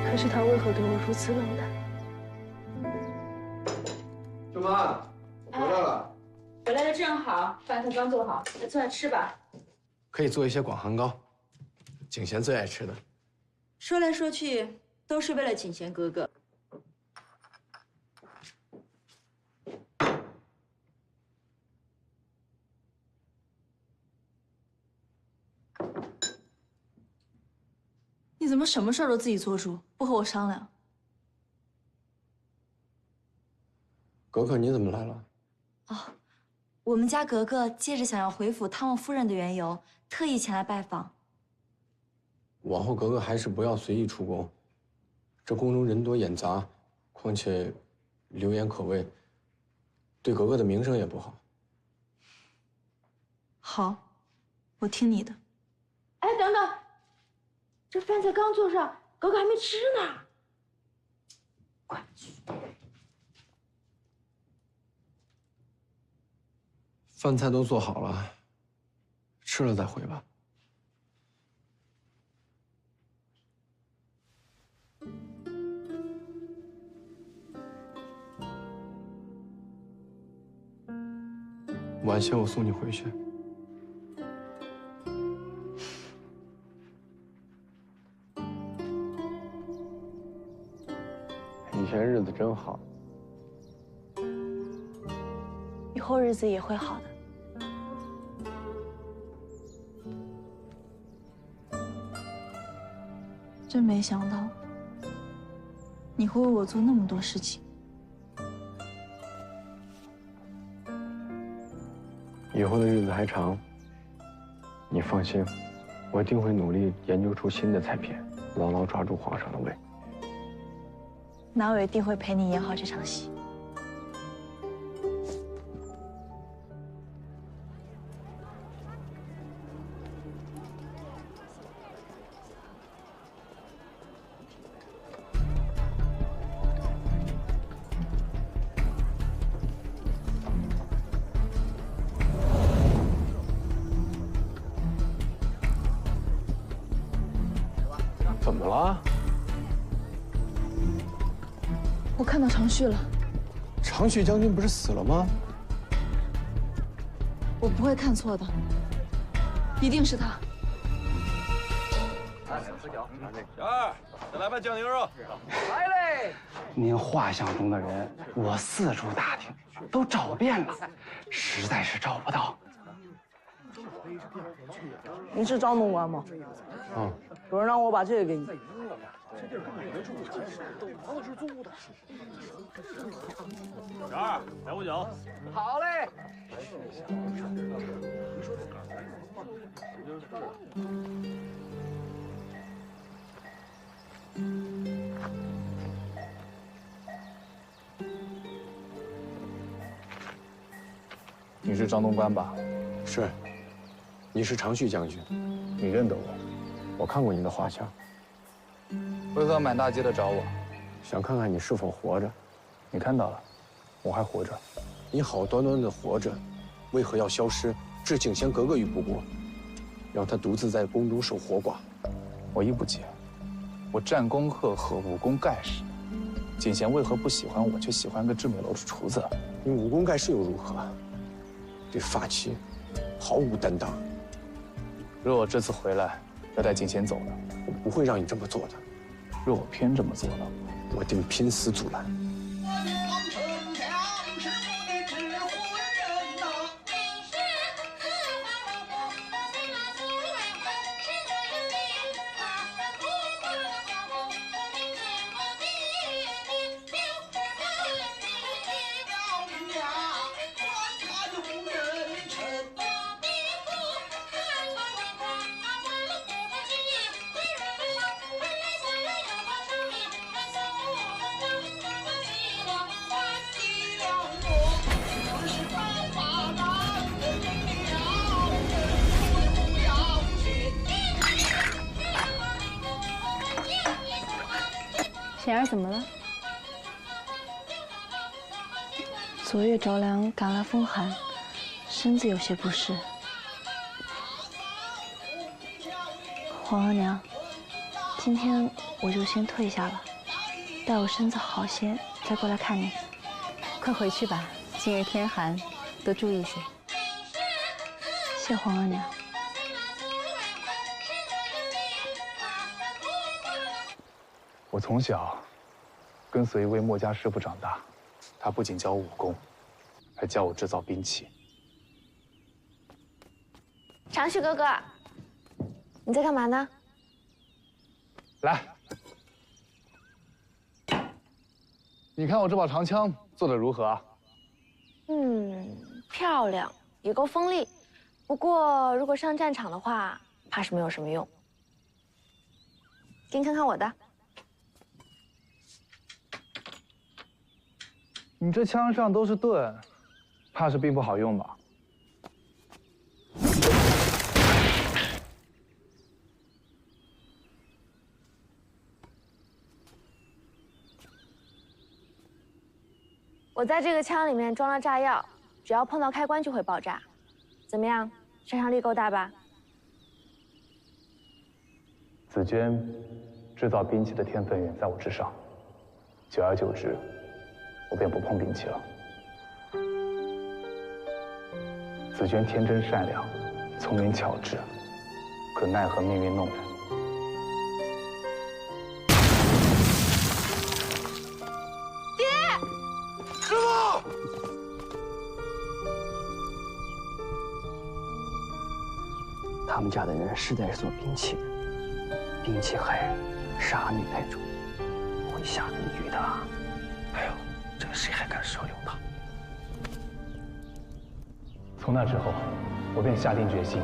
可是他为何对我如此冷淡？舅妈，我回来了。回来的正好，饭菜刚做好，来坐下吃吧。可以做一些广寒糕，景贤最爱吃的。说来说去，都是为了景贤哥哥。你怎么什么事儿都自己做主，不和我商量？格格，你怎么来了？哦，我们家格格借着想要回府探望夫人的缘由，特意前来拜访。往后格格还是不要随意出宫，这宫中人多眼杂，况且流言可畏，对格格的名声也不好。好，我听你的。哎，等等，这饭菜刚做上，格格还没吃呢。快去！饭菜都做好了，吃了再回吧。晚些我送你回去。以前日子真好，以后日子也会好的。真没想到，你会为我做那么多事情。以后的日子还长，你放心，我一定会努力研究出新的菜品，牢牢抓住皇上的胃。那我一定会陪你演好这场戏。怎么了？我看到长旭了。长旭将军不是死了吗？我不会看错的，一定是他。小二，再来盘酱牛肉。来嘞！您画像中的人，我四处打听，都找遍了，实在是找不到。你是张东官吗？嗯。有人让我把这个给你。小二，来壶酒。好嘞。你是张东官吧？是。你是长旭将军，你认得我？我看过你的画像。为何满大街的找我？想看看你是否活着。你看到了，我还活着。你好端端的活着，为何要消失，置景贤格格于不顾，让他独自在宫中守活寡？我亦不解。我战功赫赫，武功盖世，景贤为何不喜欢我，却喜欢个制米楼的厨子？你武功盖世又如何？对发妻毫无担当。若我这次回来，要带景贤走的。我不会让你这么做的。若我偏这么做了，我定拼死阻拦。贤儿怎么了？昨夜着凉，赶来风寒，身子有些不适。皇额娘，今天我就先退下了，待我身子好些再过来看你。快回去吧，今日天寒，多注意些。谢皇额娘。我从小跟随一位墨家师傅长大，他不仅教我武功，还教我制造兵器。长旭哥哥，你在干嘛呢？来，你看我这把长枪做得如何啊？漂亮，也够锋利。不过如果上战场的话，怕是没有什么用。给你看看我的。你这枪上都是盾，怕是并不好用吧？我在这个枪里面装了炸药，只要碰到开关就会爆炸。怎么样，杀伤力够大吧？紫娟制造兵器的天分远在我之上，久而久之，我便不碰兵器了。紫娟天真善良，聪明巧智，可奈何命运弄人。师傅！他们家的人实在是做兵器的，兵器害人，杀女太重，会下地狱的。哎呦，这个谁还敢收留他？从那之后，我便下定决心，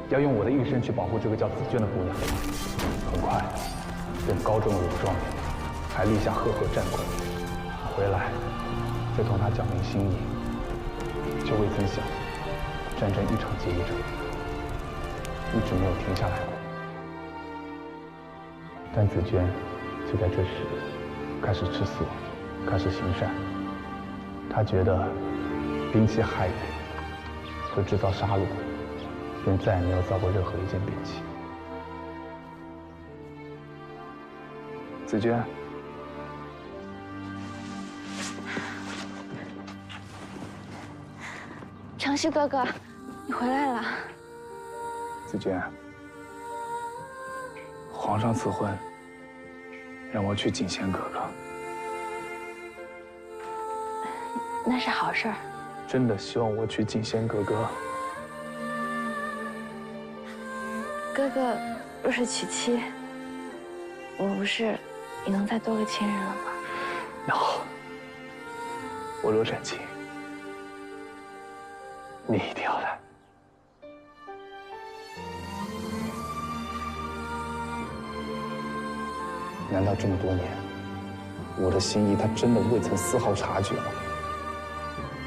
要用我的一生去保护这个叫紫娟的姑娘。很快，便高中了武状元，还立下赫赫战功。回来，再同她讲明心意，却未曾想，战争一场接一场，一直没有停下来过。但紫娟就在这时开始吃素，开始行善。她觉得兵器害人，会制造杀戮，便再也没有造过任何一件兵器。紫娟，长旭哥哥，你回来了。紫娟，皇上赐婚，让我去景贤哥哥。那是好事儿。真的希望我娶景贤哥哥。哥哥若是娶妻，我不是也能再多个亲人了吗？那好，我若成亲，你一定要来。难道这么多年，我的心意他真的未曾丝毫察觉吗？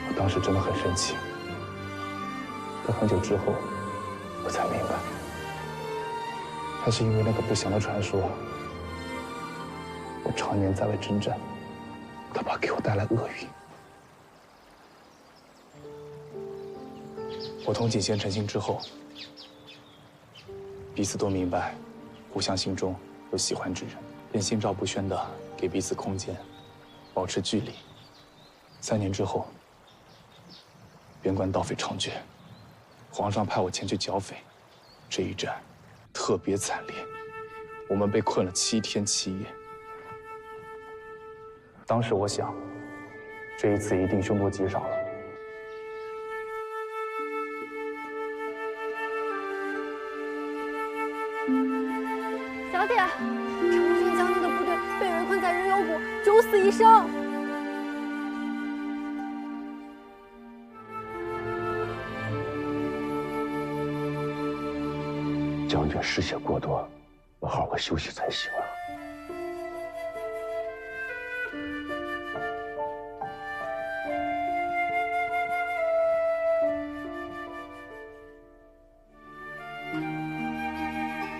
我当时真的很生气，但很久之后，我才明白，还是因为那个不祥的传说。我常年在外征战，他怕给我带来厄运。我同景贤成亲之后，彼此都明白，互相心中有喜欢之人，便心照不宣地给彼此空间，保持距离。3年之后，边关盗匪猖獗，皇上派我前去剿匪，这一战，特别惨烈，我们被困了7天7夜。当时我想，这一次一定凶多吉少了。小姐，长训将军的部队被围困在人油谷，九死一生。将军失血过多，要好好休息才行啊。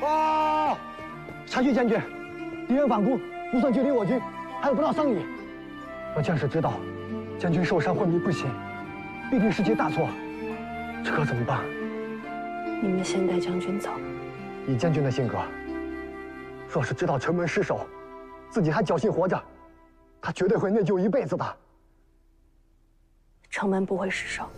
啊！长旭将军，敌人反攻，不算距离我军还有不到3里。若将士知道将军受伤昏迷不醒，必定是其大错，这可怎么办？你们先带将军走。以将军的性格，若是知道城门失守，自己还侥幸活着，他绝对会内疚一辈子的。城门不会失守。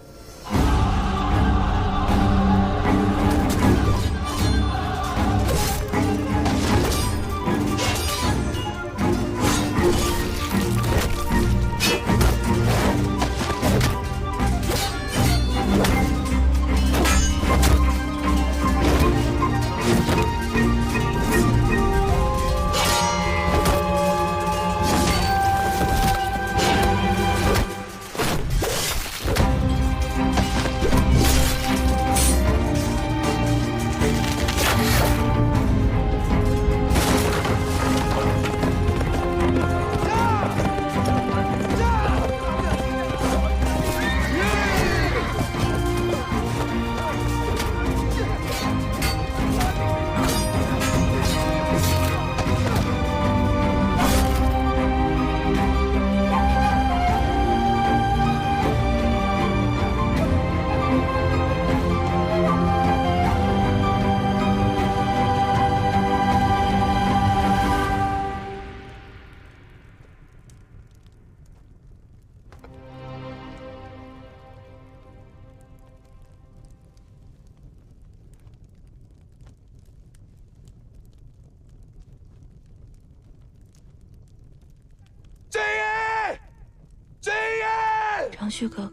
长旭哥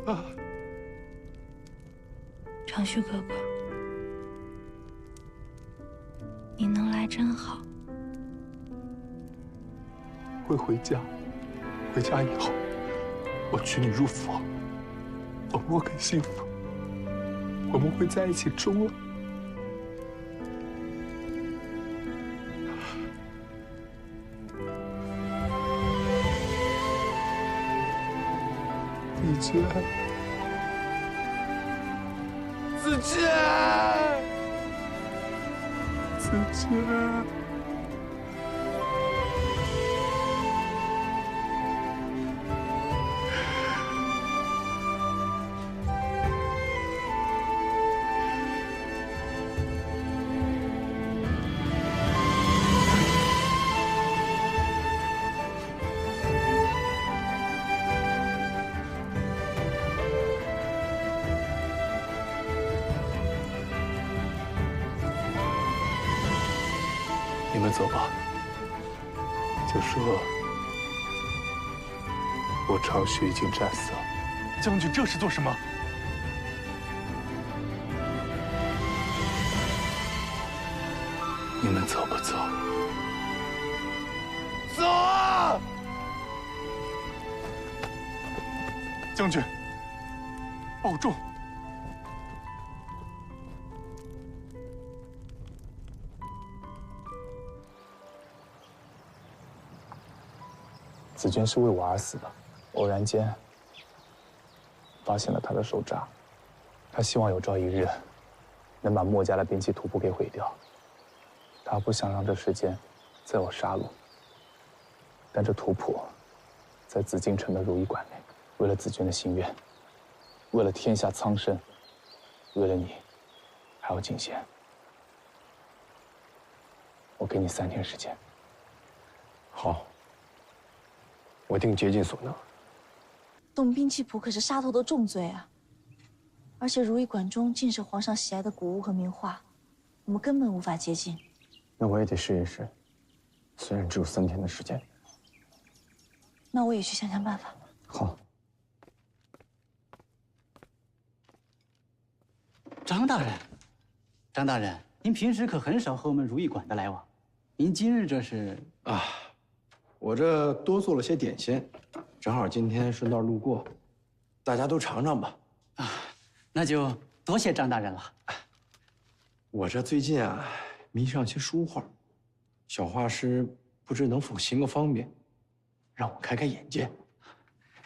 哥，长旭哥哥，你能来真好。会回家，回家以后，我娶你入府，我们会更幸福，我们会在一起终老。子娟，子娟，子娟。你们走吧，就说我长须已经战死了。将军这是做什么？你们走不走？走啊！将军，保重。子娟是为我而死的，偶然间发现了他的手札，他希望有朝一日能把墨家的兵器图谱给毁掉。他不想让这世间再有杀戮，但这图谱在紫禁城的如意馆内，为了子娟的心愿，为了天下苍生，为了你，还有景贤，我给你3天时间。好。我定竭尽所能。动兵器谱可是杀头的重罪啊！而且如意馆中尽是皇上喜爱的古物和名画，我们根本无法接近。那我也得试一试，虽然只有3天的时间。那我也去想想办法。好。张大人，张大人，您平时可很少和我们如意馆的来往，您今日这是？啊，我这多做了些点心，正好今天顺道路过，大家都尝尝吧。啊，那就多谢张大人了。我这最近啊，迷上些书画，小画师不知能否行个方便，让我开开眼界。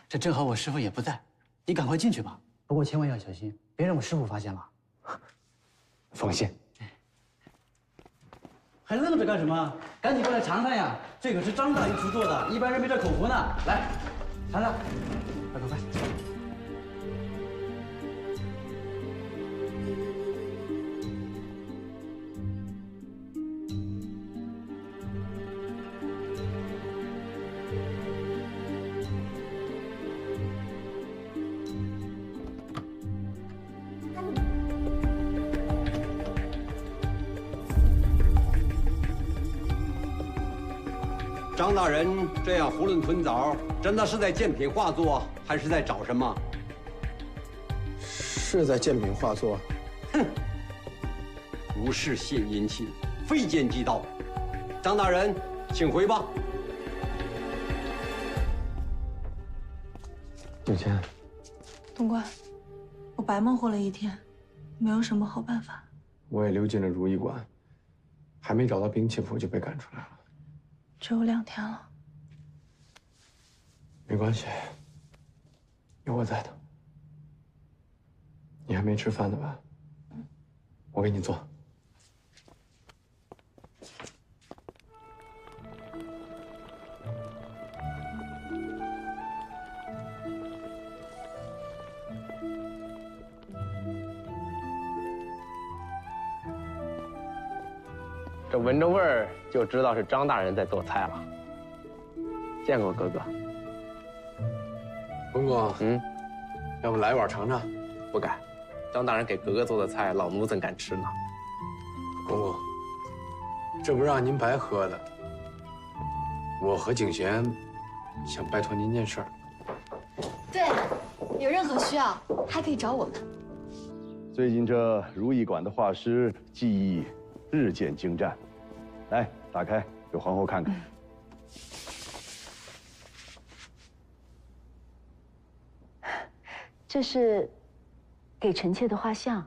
这正好我师傅也不在，你赶快进去吧。不过千万要小心，别让我师傅发现了。放心。还愣着干什么？赶紧过来尝尝呀！这可是张大御厨做的，一般人没这口福呢。来，尝尝，快快快！张大人这样囫囵吞枣，真的是在鉴品画作，还是在找什么？是在鉴品画作。哼，如是献殷勤，非奸即盗。张大人，请回吧。有钱。东关，我白忙活了一天，没有什么好办法。我也溜进了如意馆，还没找到兵器府就被赶出来了。只有2天了。没关系，有我在的。你还没吃饭呢吧？我给你做。这闻着味儿就知道是张大人在做菜了。见过哥哥。文公，要不来一碗尝尝？不敢，张大人给格格做的菜，老奴怎敢吃呢？公公，这不让您白喝的。我和景贤想拜托您件事儿。对，有任何需要还可以找我们。最近这如意馆的画师技艺日渐精湛，来，打开给皇后看看。这是给臣妾的画像，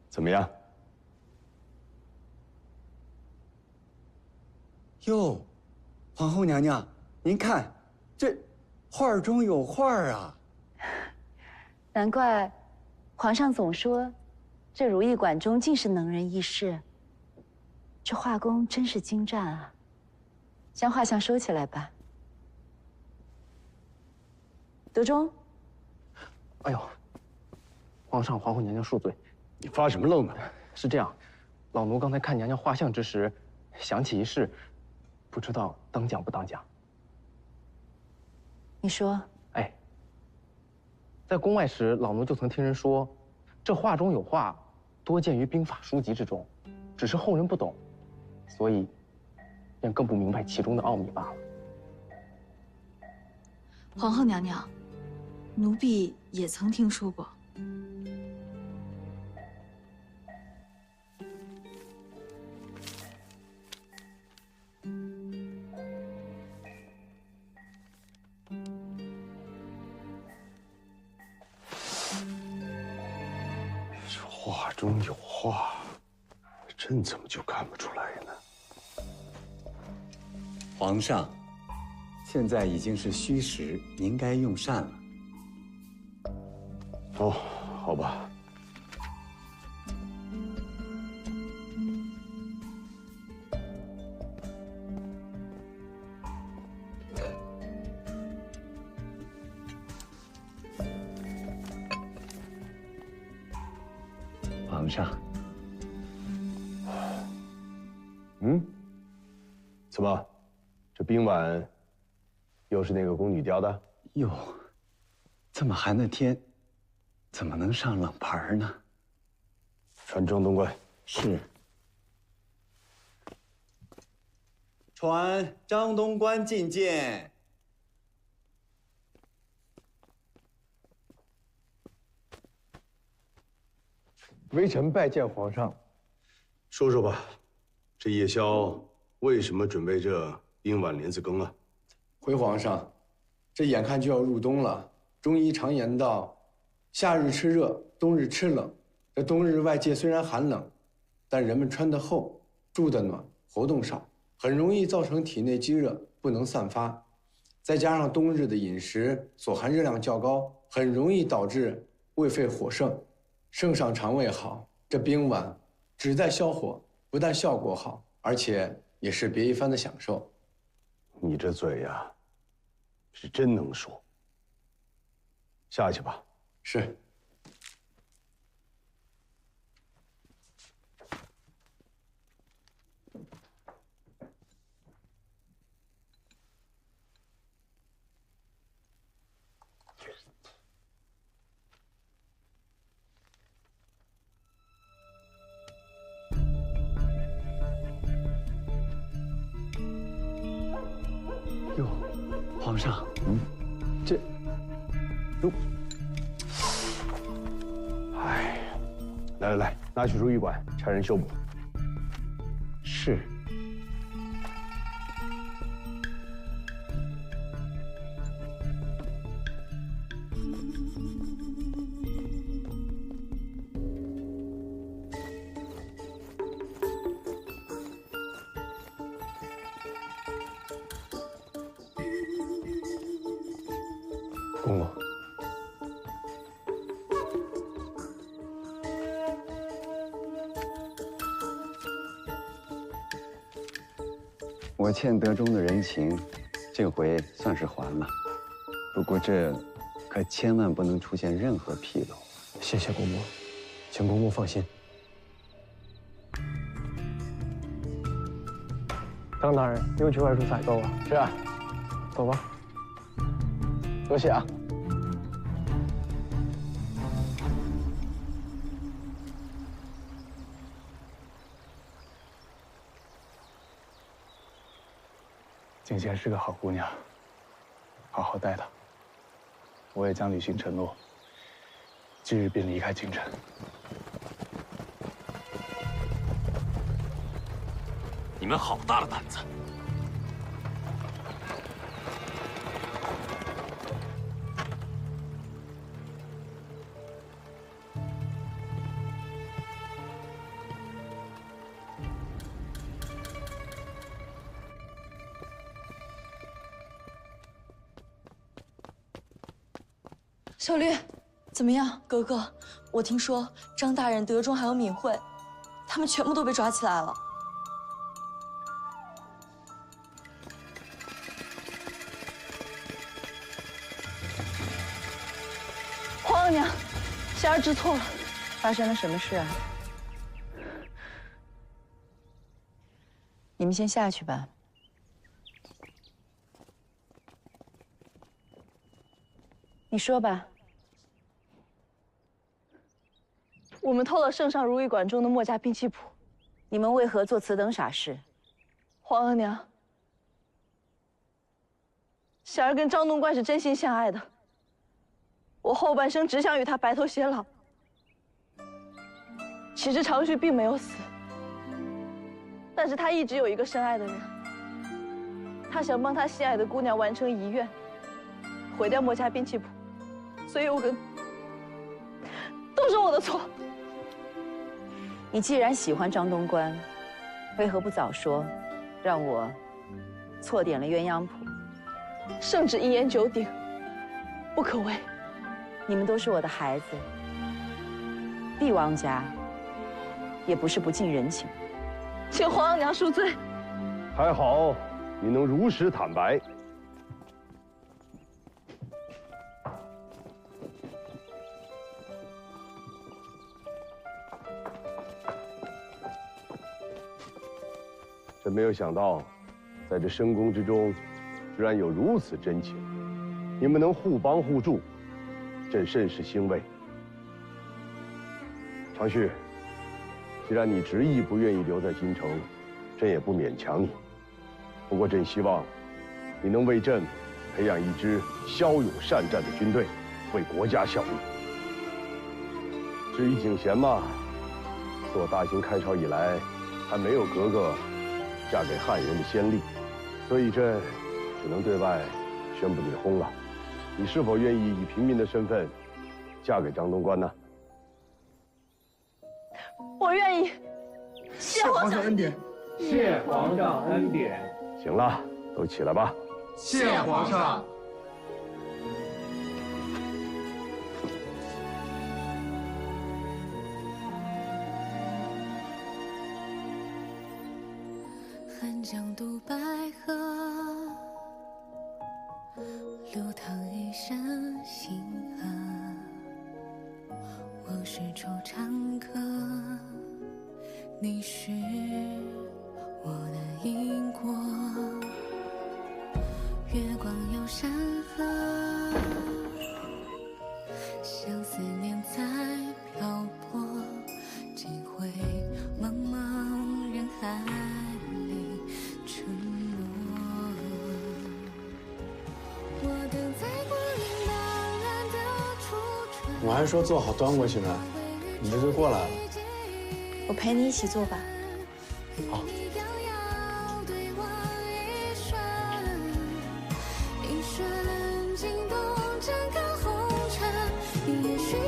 怎么样？哟，皇后娘娘，您看，这画中有画啊！难怪皇上总说，这如意馆中尽是能人异士。这画工真是精湛啊！将画像收起来吧。德忠。哎呦，皇上、皇后娘娘恕罪，你发什么愣呢？是这样，老奴刚才看娘娘画像之时，想起一事，不知道当讲不当讲。你说。哎，在宫外时，老奴就曾听人说，这画中有画，多见于兵法书籍之中，只是后人不懂，所以便更不明白其中的奥秘罢了。皇后娘娘。奴婢也曾听说过。这画中有画，朕怎么就看不出来呢？皇上，现在已经是戌时，您该用膳了。哦，好吧。皇上，怎么，这冰碗又是那个宫女雕的？哟，这么寒的天，怎么能上冷盘呢？传正东关。是。传张东官觐见。微臣拜见皇上。说说吧，这夜宵为什么准备这冰碗莲子羹啊？回皇上，这眼看就要入冬了，中医常言道，夏日吃热，冬日吃冷。这冬日外界虽然寒冷，但人们穿得厚，住得暖，活动少，很容易造成体内积热不能散发。再加上冬日的饮食所含热量较高，很容易导致胃肺火盛，盛上肠胃好。这冰碗旨在消火，不但效果好，而且也是别一番的享受。你这嘴呀，是真能说。下去吧。是。哟，皇上，这，哟，哎，来，拿去如意馆，差人修补。是。公公，我欠德中的人情，这回算是还了。不过这可千万不能出现任何纰漏。谢谢公公，请公公放心。张大人又去外出采购啊？是啊，走吧。多谢啊。景贤是个好姑娘，好好待她。我也将履行承诺，今日便离开京城。你们好大的胆子！小绿，怎么样，格格？我听说张大人、德忠还有敏慧，他们全部都被抓起来了。皇额娘，霞儿知错了。发生了什么事啊？你们先下去吧。你说吧。我们偷了圣上如意馆中的墨家兵器谱。你们为何做此等傻事？皇额娘，霞儿跟张东官是真心相爱的，我后半生只想与他白头偕老。其实长旭并没有死，但是他一直有一个深爱的人，他想帮他心爱的姑娘完成遗愿，毁掉墨家兵器谱，所以我跟都是我的错。你既然喜欢张东官，为何不早说，让我错点了鸳鸯谱？圣旨一言九鼎，不可为。你们都是我的孩子，帝王家也不是不近人情。请皇额娘恕罪。还好，你能如实坦白。真没有想到，在这深宫之中，居然有如此真情，你们能互帮互助，朕甚是欣慰。长旭，既然你执意不愿意留在京城，朕也不勉强你。不过朕希望你能为朕培养一支骁勇善战的军队，为国家效力。至于景贤嘛，自我大清开朝以来，还没有格格嫁给汉人的先例，所以朕只能对外宣布你薨了。你是否愿意以平民的身份嫁给张东官呢？我愿意。谢皇上恩典。谢皇上恩典。行了，都起来吧。谢皇上。汉江渡白河，流淌一身星河。我是惆怅客，你是我的因果。月光有山河，像思念在漂泊，几回茫茫人海里沉默。我等在光阴斑斓的初春。我还说做好端过去呢，你这就过来了。我陪你一起做吧。好。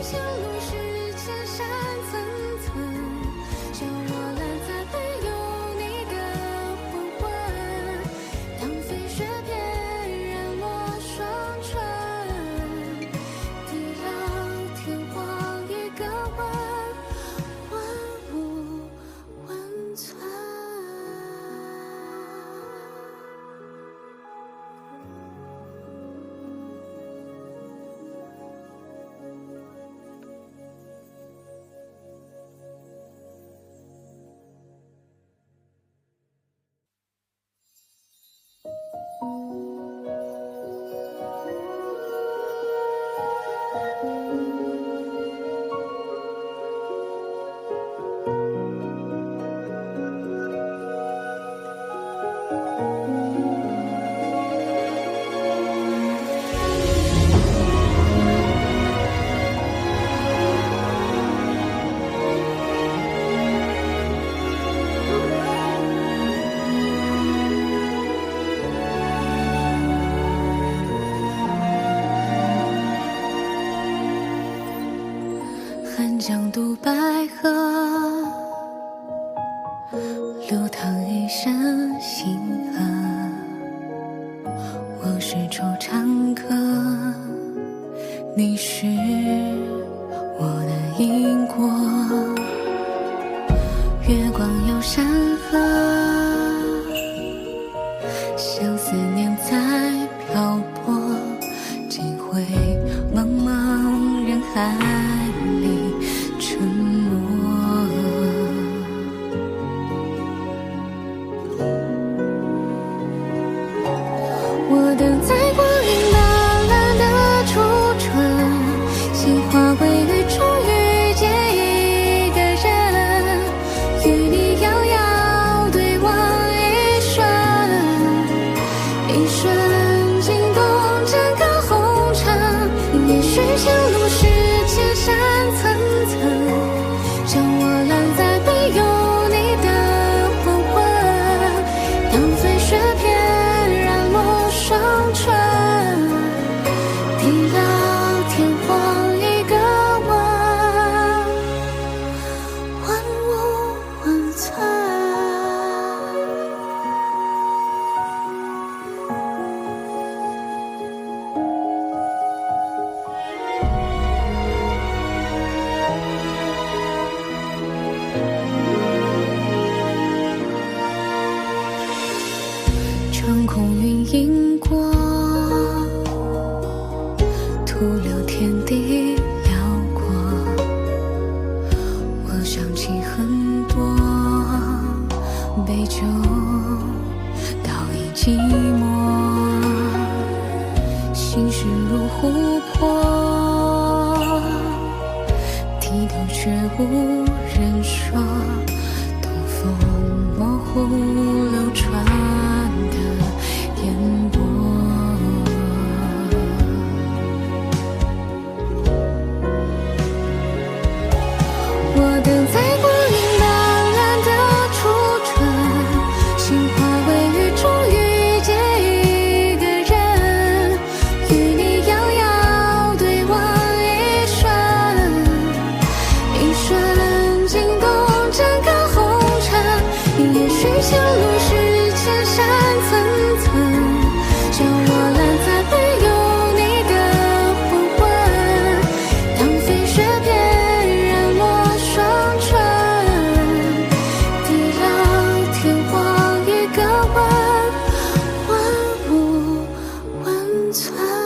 小路是千山层层，叫我拦在没有你的黄昏。当飞雪翩染落双唇，地老天荒一个问，万物温存。汉江渡白河，流淌一身星河。我是惆怅客，你是我的因果。月光有山河，像思念在漂泊，几回茫茫人海里沉默。我等在光阴斑斓的初春，心化为雨中遇见一个人，与你遥遥对望一瞬，一瞬惊动整个红尘。也许前路是千山层层，将我拦在没有你的黄昏。当飞雪翩染落双唇，地老天荒一个问，万物温存。长空云影过，徒留天地辽阔。我想起很多杯酒倒映寂寞，心事如琥珀，低头却无人说，东风模糊流传的寸。